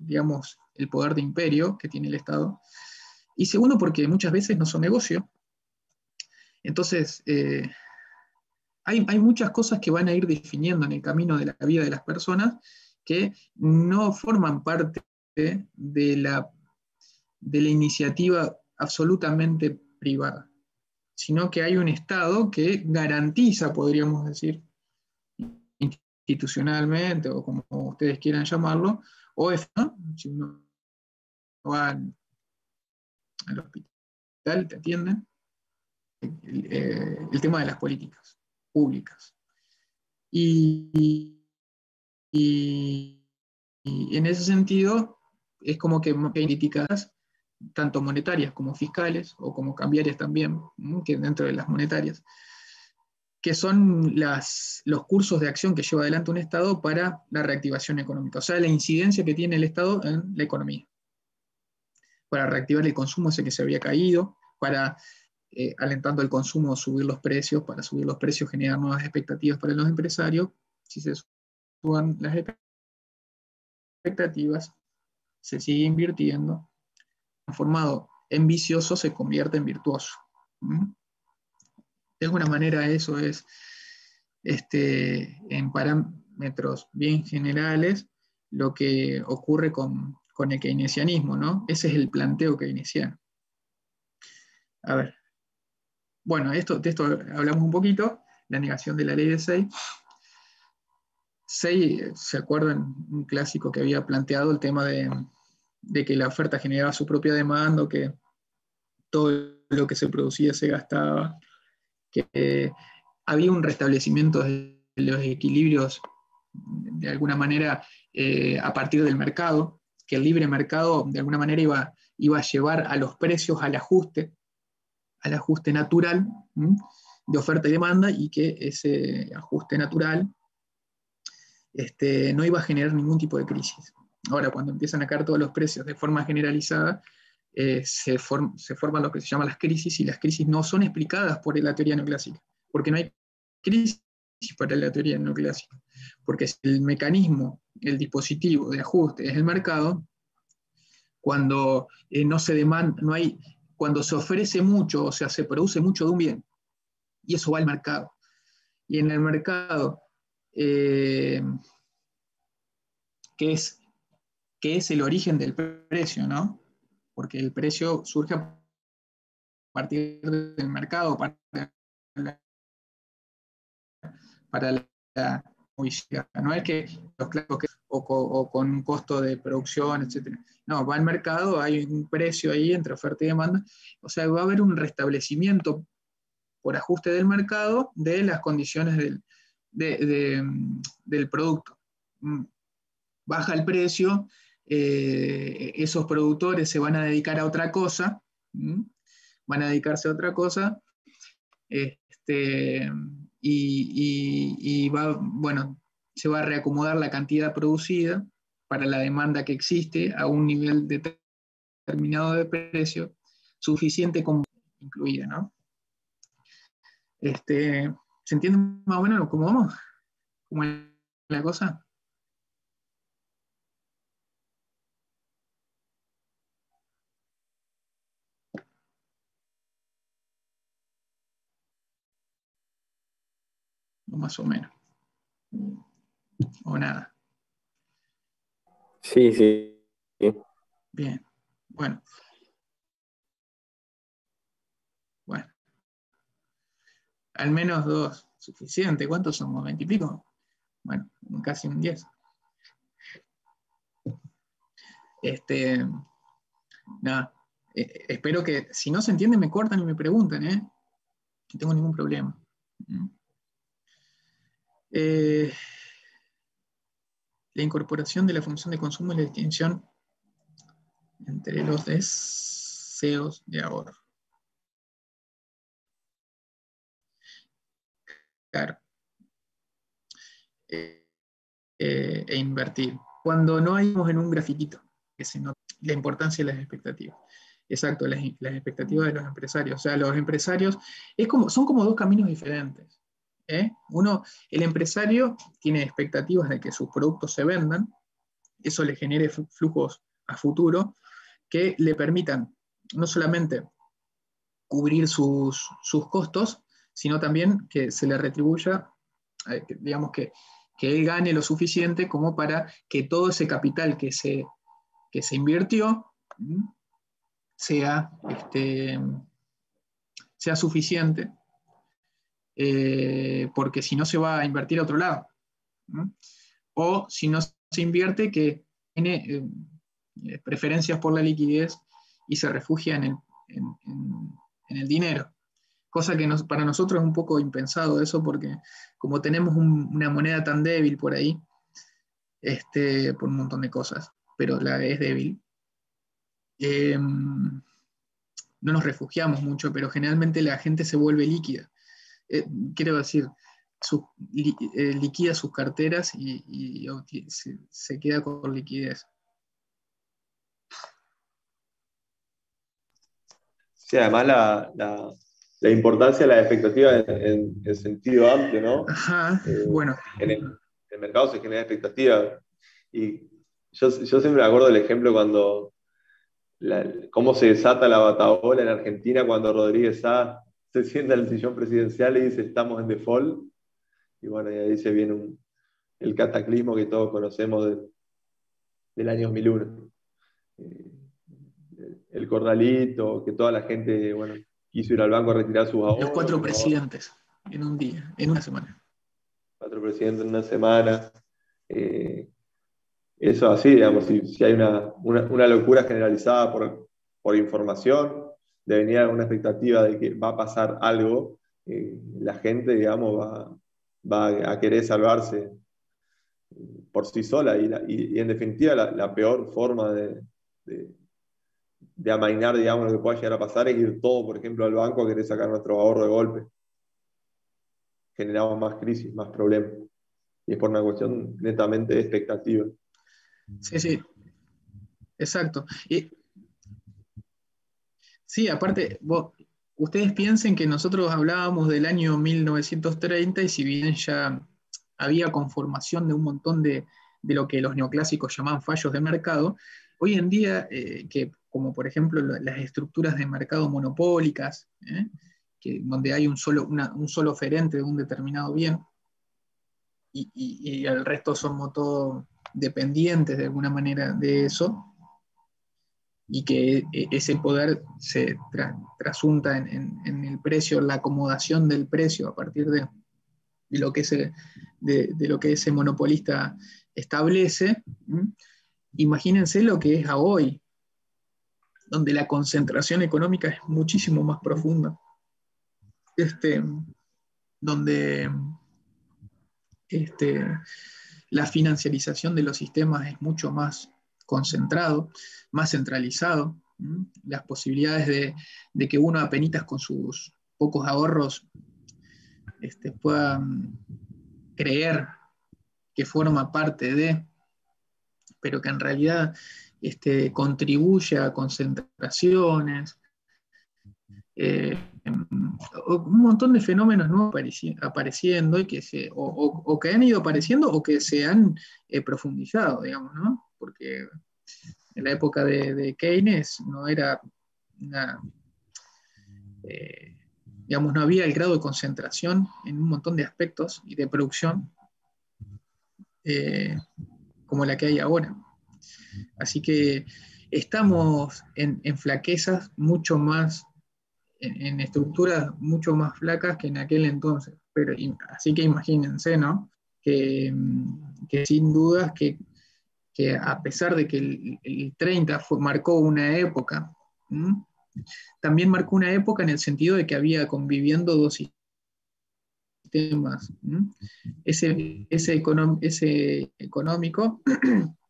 digamos, el poder de imperio que tiene el Estado. Y segundo porque muchas veces no son negocio. Entonces, hay muchas cosas que van a ir definiendo en el camino de la vida de las personas que no forman parte de la iniciativa absolutamente privada, sino que hay un Estado que garantiza, podríamos decir, institucionalmente, o como ustedes quieran llamarlo, o ¿no? Si uno va al hospital, te atienden, el tema de las políticas públicas. Y, y, y en ese sentido, es como que hay políticas tanto monetarias como fiscales, o como cambiarias también, que dentro de las monetarias, que son los cursos de acción que lleva adelante un Estado para la reactivación económica, o sea, la incidencia que tiene el Estado en la economía, para reactivar el consumo ese que se había caído, para, alentando el consumo, subir los precios, para subir los precios, generar nuevas expectativas para los empresarios. Si se suban las expectativas, se sigue invirtiendo, transformado en vicioso se convierte en virtuoso. De alguna manera eso es, en parámetros bien generales, lo que ocurre con el keynesianismo, ¿no? Ese es el planteo keynesiano. A ver, bueno, de esto hablamos un poquito, la negación de la ley de Say. Say, ¿se acuerdan? Un clásico que había planteado el tema de que la oferta generaba su propia demanda, que todo lo que se producía se gastaba, que había un restablecimiento de los equilibrios de alguna manera a partir del mercado, que el libre mercado de alguna manera iba a llevar a los precios al ajuste natural, de oferta y demanda, y que ese ajuste natural no iba a generar ningún tipo de crisis. Ahora, cuando empiezan a caer todos los precios de forma generalizada, se forman lo que se llaman las crisis, y las crisis no son explicadas por la teoría neoclásica, porque no hay crisis para la teoría neoclásica, porque si el mecanismo, el dispositivo de ajuste es el mercado, cuando no se demanda, no hay, cuando se ofrece mucho, o sea, se produce mucho de un bien, y eso va al mercado. Y en el mercado, que es el origen del precio, ¿no? Porque el precio surge a partir del mercado para la publicidad. No es que los clásicos o con un costo de producción, etc. No, va al mercado, hay un precio ahí entre oferta y demanda, o sea, va a haber un restablecimiento por ajuste del mercado de las condiciones del producto. Baja el precio, esos productores se van a dedicar a otra cosa, van a dedicarse a otra cosa, y bueno, se va a reacomodar la cantidad producida para la demanda que existe a un nivel determinado de precio, suficiente como incluida, ¿no? ¿Se entiende más o menos cómo vamos? ¿Cómo es la cosa? O más o menos. O nada. Sí, sí. Bien. Bueno. Bueno. Al menos dos. Suficiente. ¿Cuántos somos? ¿20 y pico? Bueno, casi un 10. Nada. Espero que, si no se entiende, me cortan y me preguntan, ¿eh? No tengo ningún problema. Eh, la incorporación de la función de consumo y la distinción entre los deseos de ahorro. Claro. E invertir. Cuando no hay en un grafiquito, que se nota la importancia de las expectativas. Exacto, las expectativas de los empresarios. O sea, los empresarios son como dos caminos diferentes. El empresario tiene expectativas de que sus productos se vendan, eso le genere flujos a futuro que le permitan no solamente cubrir sus costos, sino también que se le retribuya, digamos que él gane lo suficiente como para que todo ese capital que se invirtió sea suficiente, porque si no se va a invertir a otro lado. O si no se invierte, que tiene preferencias por la liquidez y se refugia en el dinero. Cosa que para nosotros es un poco impensado eso, porque como tenemos una moneda tan débil por ahí, por un montón de cosas, pero la es débil, no nos refugiamos mucho, pero generalmente la gente se vuelve líquida. Quiero decir, liquida sus carteras y se queda con liquidez. Sí, además la importancia de las expectativas en sentido amplio, ¿no? Ajá, bueno. En el mercado se genera expectativa. Y yo siempre me acuerdo del ejemplo cuando cómo se desata la batahola en Argentina cuando Rodríguez Sá se sienta en el sillón presidencial y dice estamos en default. Y bueno, y ahí se viene el cataclismo que todos conocemos del año 2001. El corralito, que toda la gente, bueno, quiso ir al banco a retirar sus ahorros. Los 4 presidentes en un día, en una semana. 4 presidentes en una semana. Eso así, digamos, si hay una locura generalizada por información, de venir a una expectativa de que va a pasar algo, la gente, digamos, va a querer salvarse por sí sola. Y en definitiva, la peor forma de amainar, digamos, lo que pueda llegar a pasar es ir todo, por ejemplo, al banco a querer sacar nuestro ahorro de golpe. Generamos más crisis, más problemas. Y es por una cuestión netamente de expectativa. Sí, sí, exacto. Sí, aparte, ustedes piensen que nosotros hablábamos del año 1930 y si bien ya había conformación de un montón de lo que los neoclásicos llamaban fallos de mercado, hoy en día, que como por ejemplo las estructuras de mercado monopólicas, donde hay un solo oferente de un determinado bien, y el resto somos todos dependientes de alguna manera de eso, y que ese poder se trasunta en el precio, la acomodación del precio a partir de lo que ese monopolista establece. Imagínense lo que es a hoy, donde la concentración económica es muchísimo más profunda, donde la financiarización de los sistemas es mucho más concentrado, más centralizado. Las posibilidades de que uno apenitas con sus pocos ahorros puedan creer que forma parte de, pero que en realidad contribuye a concentraciones, un montón de fenómenos nuevos apareciendo y o que han ido apareciendo o que se han profundizado, digamos, ¿no? Porque en la época de Keynes no era digamos, no había el grado de concentración en un montón de aspectos y de producción como la que hay ahora. Así que estamos en flaquezas mucho más, en estructuras mucho más flacas que en aquel entonces. Así que imagínense, ¿no? Que sin dudas que a pesar de que el 30 marcó una época, también marcó una época en el sentido de que había conviviendo dos sistemas sistemas. Ese económico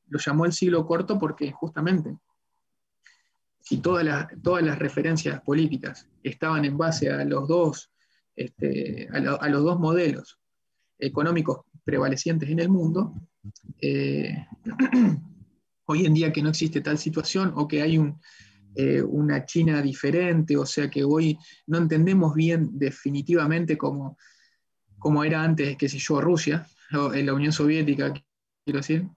lo llamó el siglo corto porque justamente si todas las referencias políticas estaban en base a los dos, a los dos modelos económicos prevalecientes en el mundo, hoy en día que no existe tal situación o que hay una China diferente, o sea que hoy no entendemos bien definitivamente cómo era antes, qué sé yo, Rusia, o en la Unión Soviética, quiero decir,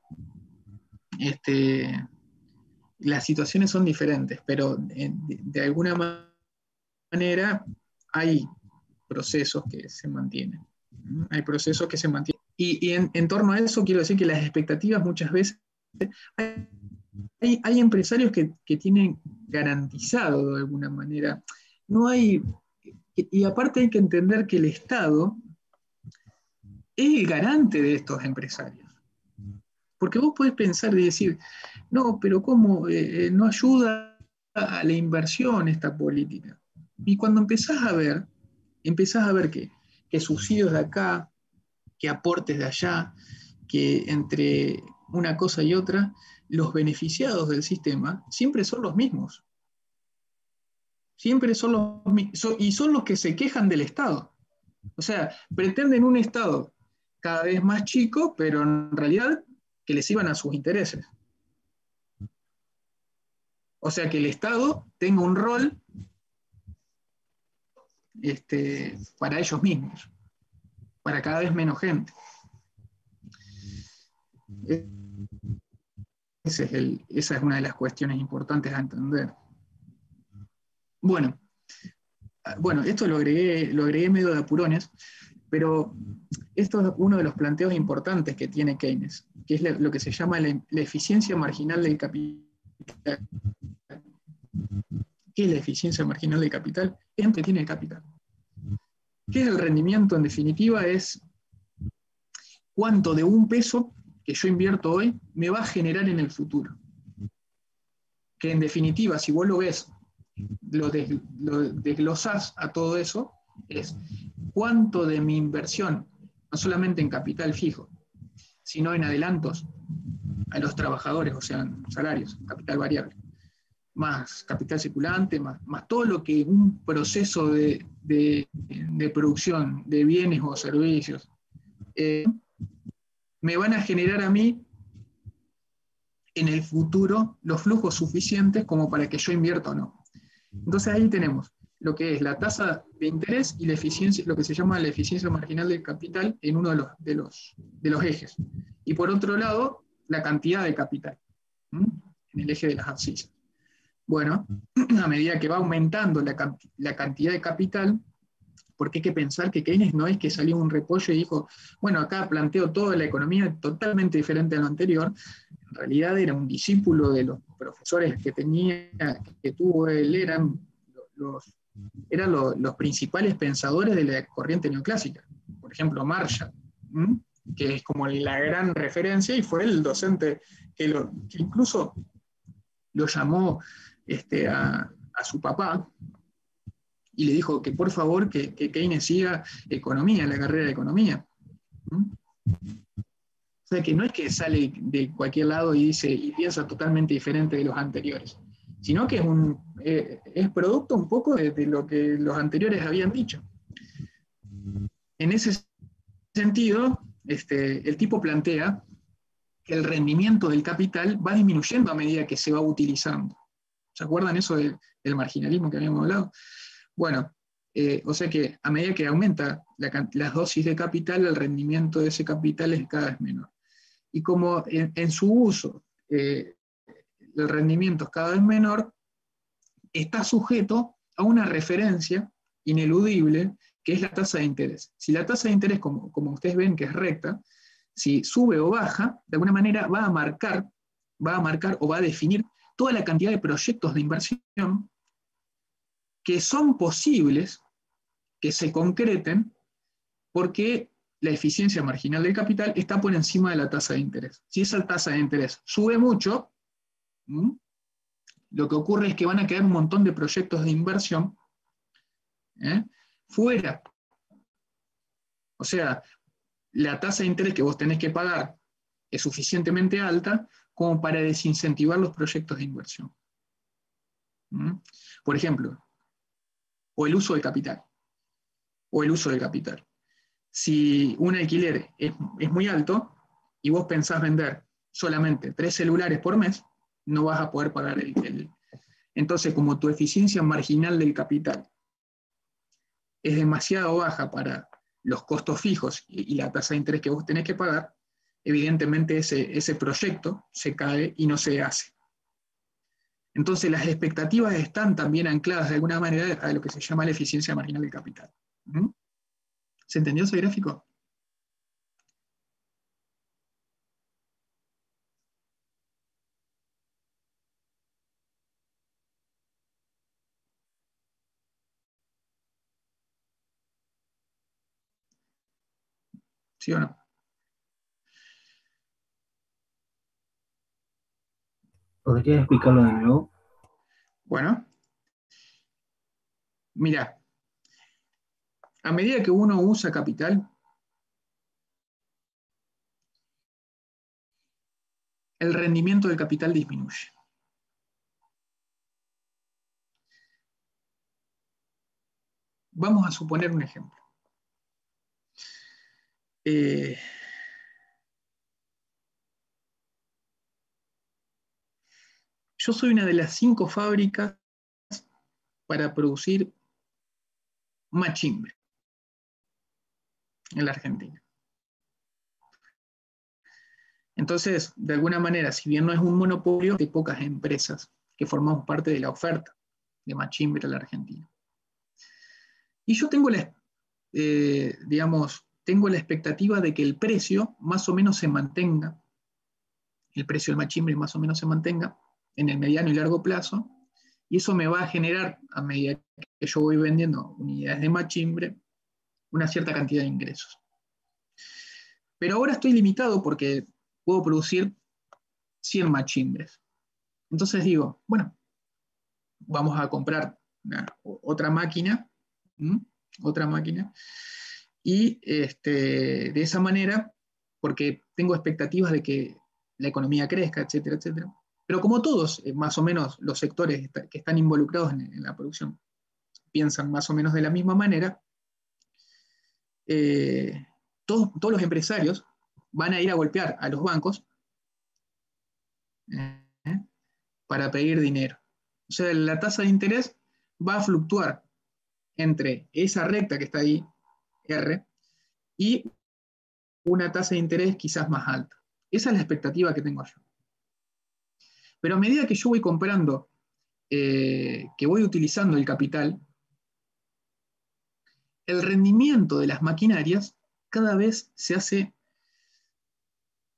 las situaciones son diferentes, pero de alguna manera hay procesos que se mantienen. Hay procesos que se mantienen. Y en torno a eso quiero decir que las expectativas muchas veces, hay empresarios que tienen garantizado de alguna manera. No hay, y aparte hay que entender que el Estado es el garante de estos empresarios. Porque vos podés pensar y decir, no, pero ¿cómo no ayuda a la inversión esta política? Y cuando empezás a ver que subsidios de acá, que aportes de allá, que entre una cosa y otra, los beneficiados del sistema siempre son los mismos. Siempre son los mismos. Y son los que se quejan del Estado. O sea, pretenden un Estado cada vez más chico, pero en realidad que les iban a sus intereses. O sea, que el Estado tenga un rol para ellos mismos, para cada vez menos gente. Esa es una de las cuestiones importantes a entender. Bueno, esto lo agregué medio de apurones, pero esto es uno de los planteos importantes que tiene Keynes, que es lo que se llama la eficiencia marginal del capital. ¿Qué es la eficiencia marginal del capital? Siempre tiene el capital. ¿Qué es el rendimiento? En definitiva, es cuánto de un peso que yo invierto hoy me va a generar en el futuro. Que en definitiva, si vos lo ves, lo desglosás a todo eso, es cuánto de mi inversión, no solamente en capital fijo, sino en adelantos a los trabajadores, o sea, en salarios, capital variable, más capital circulante, más todo lo que un proceso de producción de bienes o servicios me van a generar a mí en el futuro los flujos suficientes como para que yo invierta o no. Entonces ahí tenemos lo que es la tasa de interés y la eficiencia, lo que se llama la eficiencia marginal del capital en uno de los ejes. Y por otro lado, la cantidad de capital, en el eje de las abscisas. Bueno, a medida que va aumentando la cantidad de capital, porque hay que pensar que Keynes no es que salió un repollo y dijo, bueno, acá planteo toda la economía totalmente diferente a lo anterior. En realidad era un discípulo de los profesores que tuvo él, eran los principales pensadores de la corriente neoclásica. Por ejemplo, Marshall, que es como la gran referencia, y fue el docente que incluso lo llamó a su papá, y le dijo que por favor que Keynes siga economía, la carrera de economía. O sea que no es que sale de cualquier lado y dice y piensa totalmente diferente de los anteriores, sino que es producto un poco de lo que los anteriores habían dicho. En ese sentido, el tipo plantea que el rendimiento del capital va disminuyendo a medida que se va utilizando. ¿Se acuerdan eso del marginalismo que habíamos hablado? Bueno, o sea que a medida que aumenta las dosis de capital, el rendimiento de ese capital es cada vez menor. Y como en su uso el rendimiento es cada vez menor, está sujeto a una referencia ineludible que es la tasa de interés. Si la tasa de interés, como ustedes ven que es recta, si sube o baja, de alguna manera va a marcar o va a definir toda la cantidad de proyectos de inversión que son posibles que se concreten porque la eficiencia marginal del capital está por encima de la tasa de interés. Si esa tasa de interés sube mucho, lo que ocurre es que van a quedar un montón de proyectos de inversión fuera O sea, la tasa de interés que vos tenés que pagar es suficientemente alta como para desincentivar los proyectos de inversión. ¿Mm? Por ejemplo, o el uso del capital, o el uso del capital. Si un alquiler es muy alto y vos pensás vender solamente 3 celulares por mes, no vas a poder pagar Entonces, como tu eficiencia marginal del capital es demasiado baja para los costos fijos y la tasa de interés que vos tenés que pagar, evidentemente ese proyecto se cae y no se hace. Entonces las expectativas están también ancladas de alguna manera a lo que se llama la eficiencia marginal del capital. ¿Mm? ¿Se entendió ese gráfico? ¿Sí o no? ¿Podría explicarlo de nuevo? Bueno, mira, a medida que uno usa capital, el rendimiento del capital disminuye. Vamos a suponer un ejemplo. Eh, yo soy una de las 5 fábricas para producir machimbre en la Argentina. Entonces, de alguna manera, si bien no es un monopolio, hay pocas empresas que formamos parte de la oferta de machimbre en la Argentina. Y yo tengo tengo la expectativa de que el precio más o menos se mantenga, el precio del machimbre más o menos se mantenga en el mediano y largo plazo, y eso me va a generar, a medida que yo voy vendiendo unidades de machimbre, una cierta cantidad de ingresos. Pero ahora estoy limitado porque puedo producir 100 machimbres. Entonces digo, bueno, vamos a comprar otra máquina, ¿m? Otra máquina, y de esa manera, porque tengo expectativas de que la economía crezca, etcétera, etcétera. Pero como todos, más o menos los sectores que están involucrados en la producción piensan más o menos de la misma manera, todos los empresarios van a ir a golpear a los bancos eh, para pedir dinero. O sea, la tasa de interés va a fluctuar entre esa recta que está ahí, R, y una tasa de interés quizás más alta. Esa es la expectativa que tengo yo. Pero a medida que yo voy comprando, que voy utilizando el capital, el rendimiento de las maquinarias cada vez se hace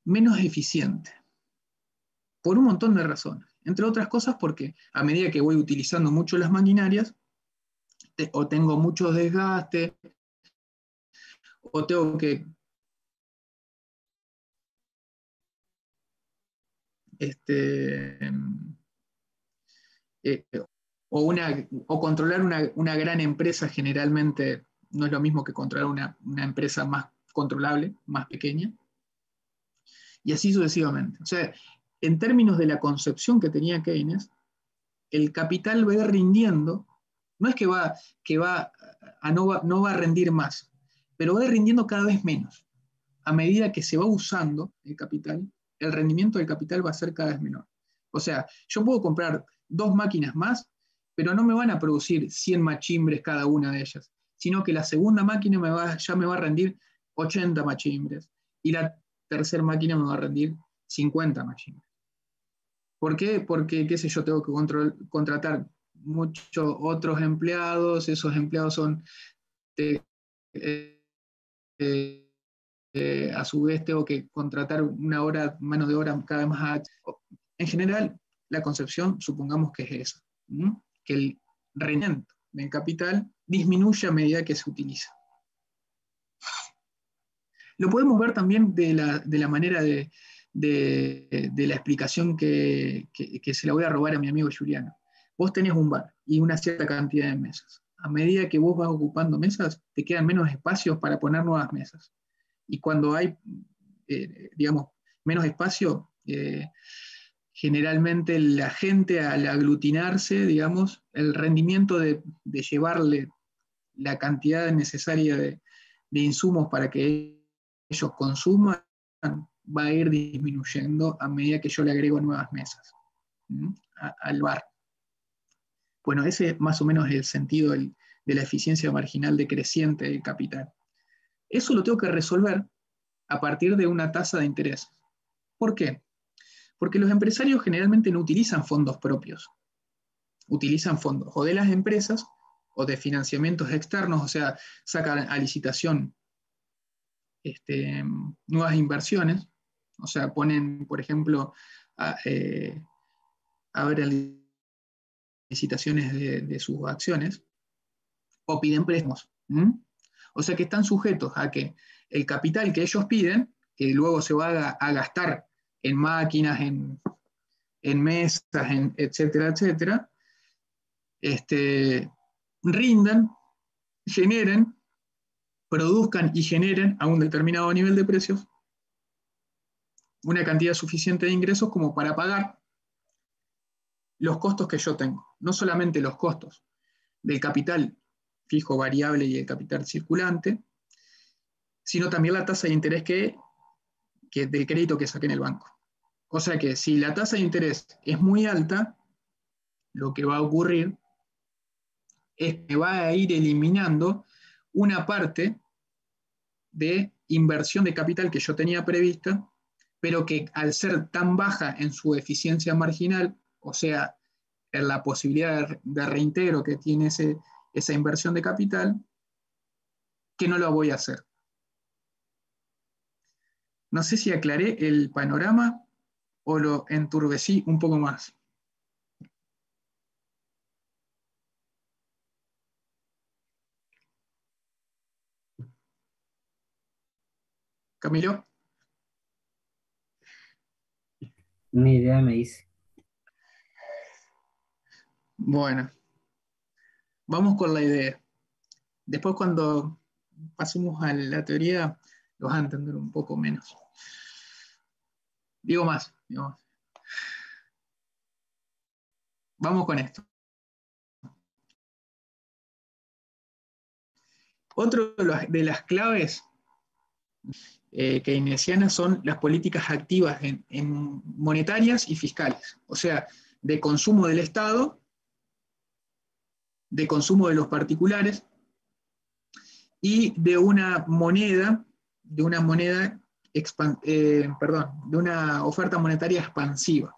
menos eficiente, por un montón de razones. Entre otras cosas porque a medida que voy utilizando mucho las maquinarias, o tengo muchos desgastes, o tengo que eh, o controlar una gran empresa generalmente no es lo mismo que controlar una empresa más controlable, más pequeña, y así sucesivamente. O sea, en términos de la concepción que tenía Keynes, el capital va a ir rindiendo, no es no va a rendir más, pero va a ir rindiendo cada vez menos. A medida que se va usando el capital, el rendimiento del capital va a ser cada vez menor. O sea, yo puedo comprar 2 máquinas más, pero no me van a producir 100 machimbres cada una de ellas, sino que la segunda máquina ya me va a rendir 80 machimbres y la tercera máquina me va a rendir 50 machimbres. ¿Por qué? Porque, qué sé yo, tengo que contratar muchos otros empleados, esos empleados son, eh, eh, a su vez tengo que contratar mano de obra cada vez más alta. En general, la concepción supongamos que es esa, ¿no? Que el rendimiento del capital disminuye a medida que se utiliza. Lo podemos ver también de la manera de la explicación que se la voy a robar a mi amigo Juliano. Vos tenés un bar y una cierta cantidad de mesas. a medida que vos vas ocupando mesas, te quedan menos espacios para poner nuevas mesas. Y cuando hay, digamos, menos espacio, generalmente la gente al aglutinarse, digamos, el rendimiento de llevarle la cantidad necesaria de insumos para que ellos consuman va a ir disminuyendo a medida que yo le agrego nuevas mesas al bar. Bueno, ese más o menos es el sentido de la eficiencia marginal decreciente del capital. Eso lo tengo que resolver a partir de una tasa de interés. ¿Por qué? Porque los empresarios generalmente no utilizan fondos propios, utilizan fondos o de las empresas o de financiamientos externos, o sea, sacan a licitación nuevas inversiones, o sea, ponen, por ejemplo, a ver licitaciones de sus acciones, o piden préstamos. O sea que están sujetos a que el capital que ellos piden, que luego se va a gastar en máquinas, en mesas, etcétera, etcétera, rindan, generen, produzcan y generen a un determinado nivel de precios una cantidad suficiente de ingresos como para pagar los costos que yo tengo. No solamente los costos del capital fijo, variable y el capital circulante, sino también la tasa de interés del crédito que saqué en el banco. O sea que si la tasa de interés es muy alta, lo que va a ocurrir es que va a ir eliminando una parte de inversión de capital que yo tenía prevista, pero que al ser tan baja en su eficiencia marginal, o sea, en la posibilidad de reintegro que tiene esa inversión de capital, que no lo voy a hacer. No sé si aclaré el panorama o lo enturbecí un poco más. Camilo. Una idea me dice. Bueno, vamos con la idea. Después cuando pasemos a la teoría, lo vas a entender un poco menos. Digo más. Vamos con esto. Otro de las claves keynesianas son las políticas activas en monetarias y fiscales, o sea, de consumo del Estado, de consumo de los particulares y de una moneda, de una oferta monetaria expansiva.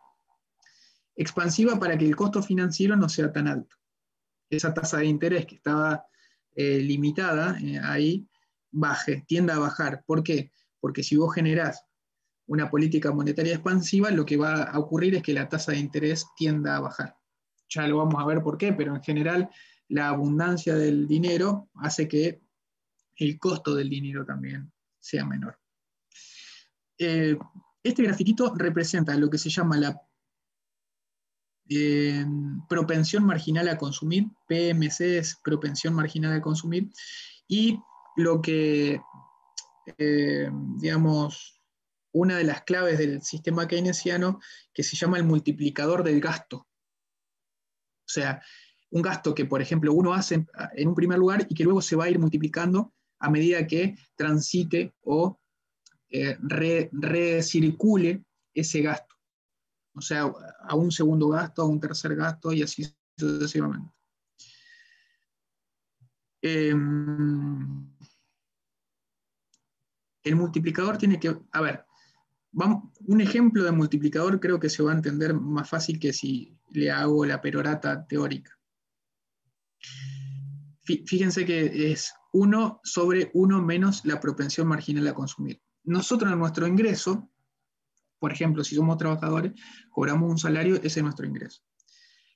Expansiva para que el costo financiero no sea tan alto. Esa tasa de interés que estaba limitada ahí, tienda a bajar. ¿Por qué? Porque si vos generás una política monetaria expansiva, lo que va a ocurrir es que la tasa de interés tienda a bajar. Ya lo vamos a ver por qué, pero en general la abundancia del dinero hace que el costo del dinero también sea menor. Este grafiquito representa lo que se llama la propensión marginal a consumir, PMC es propensión marginal a consumir, y lo que, digamos, una de las claves del sistema keynesiano que se llama el multiplicador del gasto. O sea, un gasto que, por ejemplo, uno hace en un primer lugar y que luego se va a ir multiplicando a medida que transite o recircule ese gasto. O sea, a un segundo gasto, a un tercer gasto y así sucesivamente. El multiplicador tiene que, a ver, un ejemplo de multiplicador creo que se va a entender más fácil que si le hago la perorata teórica. Fíjense que es 1 sobre 1 menos la propensión marginal a consumir. Nosotros en nuestro ingreso, por ejemplo, si somos trabajadores, cobramos un salario, ese es nuestro ingreso.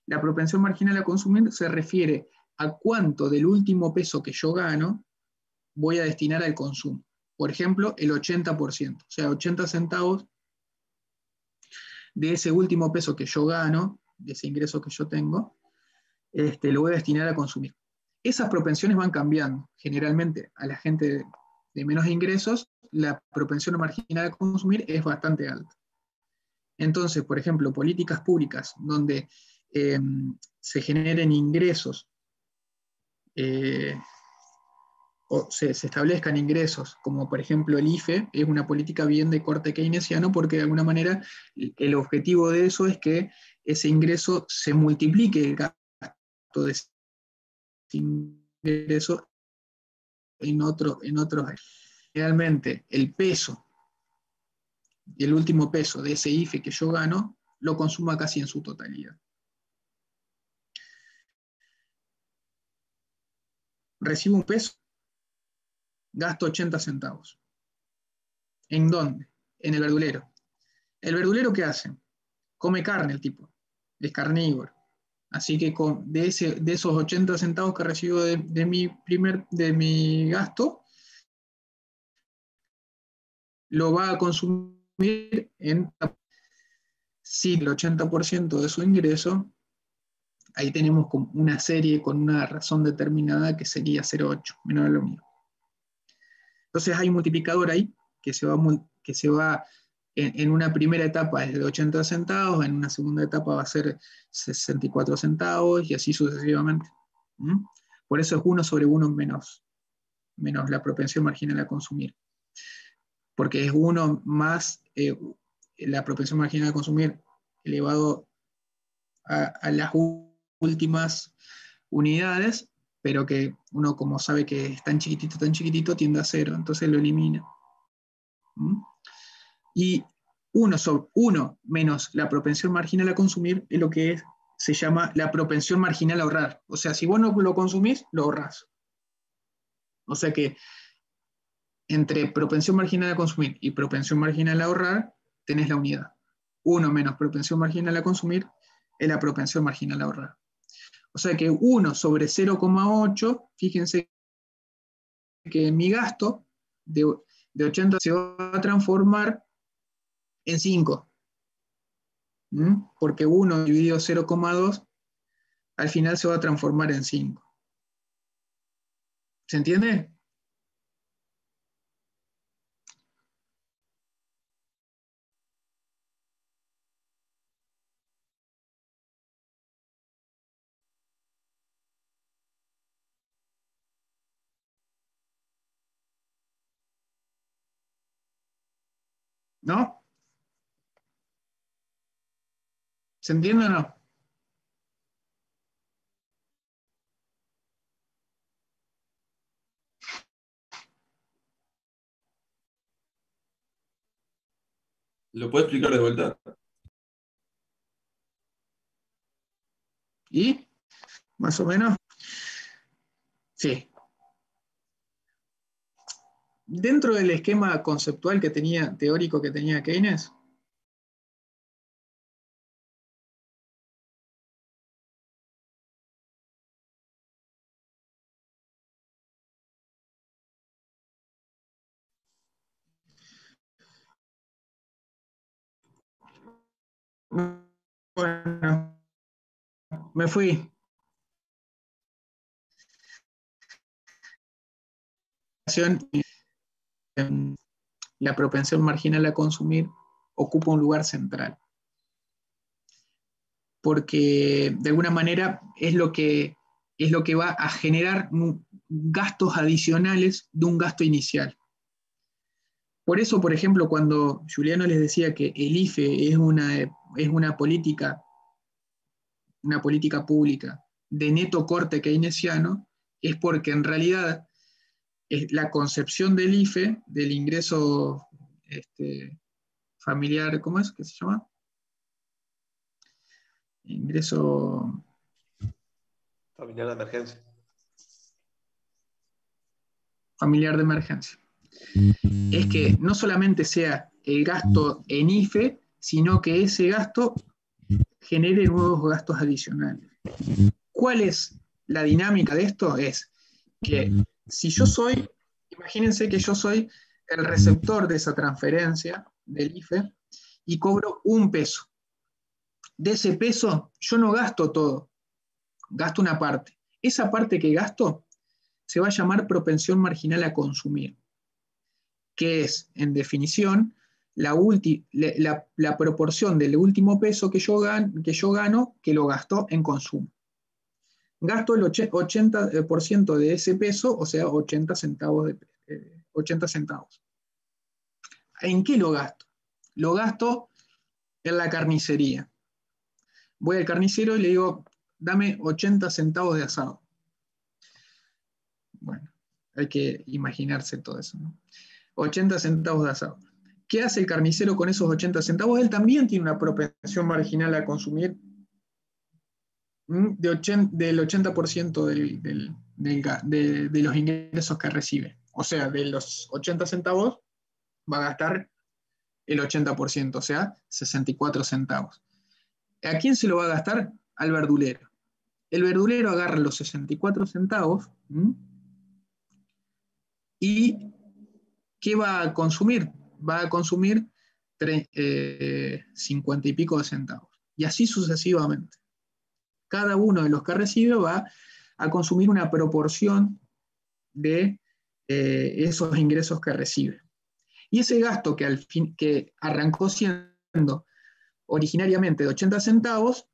La propensión marginal a consumir se refiere a cuánto del último peso que yo gano voy a destinar al consumo. Por ejemplo, el 80%, o sea, 80 centavos de ese último peso que yo gano, de ese ingreso que yo tengo, lo voy a destinar a consumir. Esas propensiones van cambiando. Generalmente a la gente de menos ingresos, la propensión marginal a consumir es bastante alta. Entonces, por ejemplo, políticas públicas donde se generen ingresos eh, o se establezcan ingresos, como por ejemplo el IFE, es una política bien de corte keynesiano, porque de alguna manera el objetivo de eso es que ese ingreso se multiplique el gasto de ese ingreso en otros. Realmente el peso, el último peso de ese IFE que yo gano, lo consuma casi en su totalidad. Recibo un peso, gasto 80 centavos. ¿En dónde? En el verdulero. ¿El verdulero qué hace? Come carne el tipo, es carnívoro. Así que de esos 80 centavos que recibo de mi gasto, lo va a consumir en si el 80% de su ingreso, ahí tenemos una serie con una razón determinada que sería 0,8, menor a lo mío. Entonces hay un multiplicador ahí que se va en una primera etapa es de 80 centavos, en una segunda etapa va a ser 64 centavos y así sucesivamente. ¿Mm? Por eso es 1 sobre 1 menos la propensión marginal a consumir. Porque es 1 más la propensión marginal a consumir elevado a las últimas unidades, pero que uno como sabe que es tan chiquitito, tiende a 0, entonces lo elimina. ¿Mm? Y 1 menos la propensión marginal a consumir es lo que se llama la propensión marginal a ahorrar. O sea, si vos no lo consumís, lo ahorrás. O sea que entre propensión marginal a consumir y propensión marginal a ahorrar, tenés la unidad. 1 menos propensión marginal a consumir es la propensión marginal a ahorrar. O sea que 1 sobre 0,8, fíjense que mi gasto de 80 se va a transformar en 5. Porque 1 dividido 0,2 al final se va a transformar en 5. ¿Se entiende? ¿No? ¿Se entiende o no? ¿Lo puedo explicar de vuelta? ¿Y? ¿Más o menos? Sí. Dentro del esquema conceptual teórico que tenía Keynes, bueno, me fui. La propensión marginal a consumir ocupa un lugar central, porque de alguna manera es lo que va a generar gastos adicionales de un gasto inicial. Por eso, por ejemplo, cuando Juliano les decía que el IFE es una política pública de neto corte keynesiano, es porque en realidad la concepción del IFE, del ingreso familiar, ¿cómo es que se llama? Ingreso Familiar de emergencia. familiar de emergencia. Es que no solamente sea el gasto en IFE, sino que ese gasto genere nuevos gastos adicionales. ¿Cuál es la dinámica de esto? Es que si yo imagínense que yo soy el receptor de esa transferencia del IFE y cobro un peso. De ese peso yo no gasto todo, gasto una parte. esa parte que gasto se va a llamar propensión marginal a consumir, que es, en definición, la proporción del último peso que yo gano, que lo gasto en consumo. Gasto el 80% de ese peso, o sea, 80 centavos. 80 centavos. ¿En qué lo gasto? Lo gasto en la carnicería. Voy al carnicero y le digo, dame 80 centavos de asado. Bueno, hay que imaginarse todo eso, ¿no? 80 centavos de asado. ¿Qué hace el carnicero con esos 80 centavos? Él también tiene una propensión marginal a consumir del 80% de los ingresos que recibe. O sea, de los 80 centavos va a gastar el 80%, o sea, 64 centavos. ¿A quién se lo va a gastar? Al verdulero. El verdulero agarra los 64 centavos y ¿qué va a consumir? Va a consumir 50 y pico de centavos. Y así sucesivamente. Cada uno de los que recibe va a consumir una proporción de esos ingresos que recibe. Y ese gasto que arrancó siendo originariamente de 80 centavos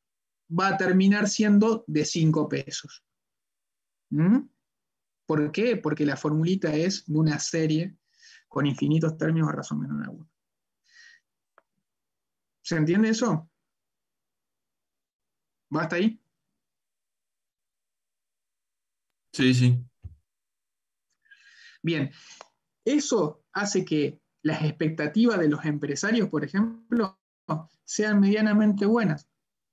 va a terminar siendo de 5 pesos. ¿Por qué? Porque la formulita es de una serie con infinitos términos a razón menor a 1. ¿Se entiende eso? ¿Va hasta ahí? Sí, sí. Bien, eso hace que las expectativas de los empresarios, por ejemplo, sean medianamente buenas.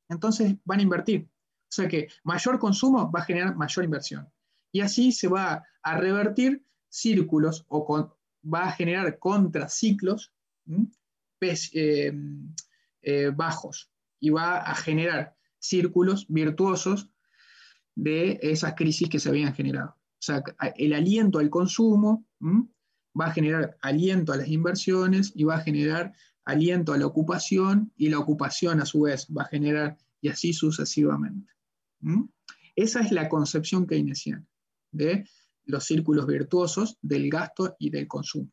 Entonces van a invertir. O sea que mayor consumo va a generar mayor inversión. Y así se va a revertir círculos va a generar contraciclos bajos y va a generar círculos virtuosos de esas crisis que se habían generado. O sea, el aliento al consumo va a generar aliento a las inversiones y va a generar aliento a la ocupación, y la ocupación a su vez va a generar, y así sucesivamente. Esa es la concepción keynesiana de los círculos virtuosos del gasto y del consumo.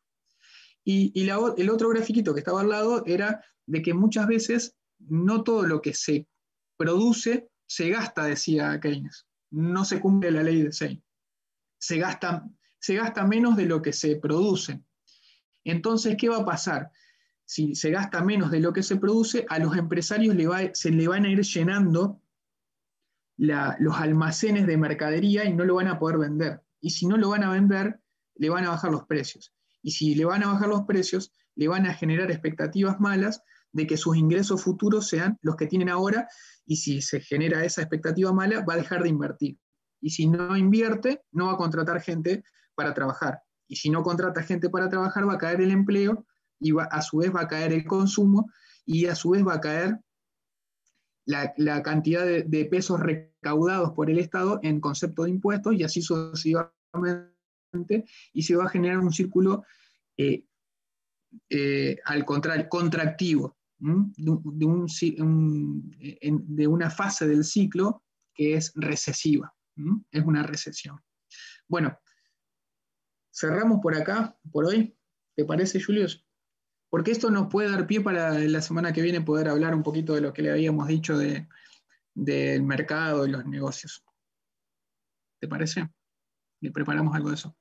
Y el otro grafiquito que estaba al lado era de que muchas veces no todo lo que se produce se gasta, decía Keynes. No se cumple la ley de Say. Se gasta menos de lo que se produce. Entonces, ¿qué va a pasar? Si se gasta menos de lo que se produce, a los empresarios se le van a ir llenando los almacenes de mercadería y no lo van a poder vender. Y si no lo van a vender, le van a bajar los precios. Y si le van a bajar los precios, le van a generar expectativas malas de que sus ingresos futuros sean los que tienen ahora, y si se genera esa expectativa mala, va a dejar de invertir. Y si no invierte, no va a contratar gente para trabajar. Y si no contrata gente para trabajar, va a caer el empleo, y a su vez va a caer el consumo, y a su vez va a caer la cantidad de pesos recaudados por el Estado en concepto de impuestos, y así sucesivamente, y se va a generar un círculo al contrario, contractivo, de una fase del ciclo que es recesiva, es una recesión. Bueno, cerramos por acá, por hoy. ¿Te parece, Julius? Porque esto nos puede dar pie para la semana que viene poder hablar un poquito de lo que le habíamos dicho del mercado y los negocios. ¿Te parece? ¿Le preparamos algo de eso?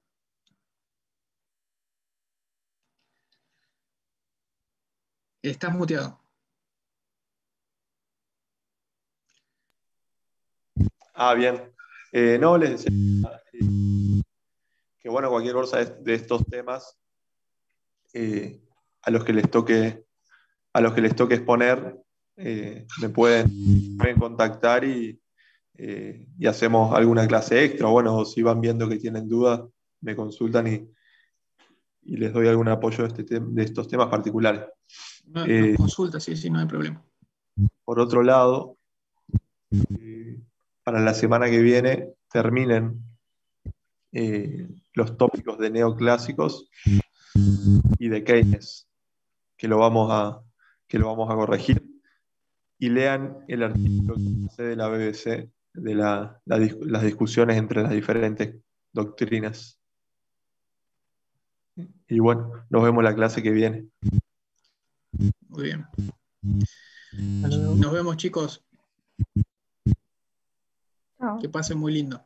Estás muteado. Bien. No, les decía que bueno, cualquier cosa de estos temas a los que les toque exponer, me pueden contactar y hacemos alguna clase extra. Bueno, si van viendo que tienen dudas, me consultan y les doy algún apoyo de estos temas particulares. Nos consulta, sí, no hay problema. Por otro lado, para la semana que viene terminen los tópicos de neoclásicos y de Keynes, que lo vamos a corregir, y lean el artículo que hice de la BBC de las discusiones entre las diferentes doctrinas. Y bueno, nos vemos la clase que viene. Muy bien. Hasta luego. Nos vemos, chicos. Chao. Que pasen muy lindo.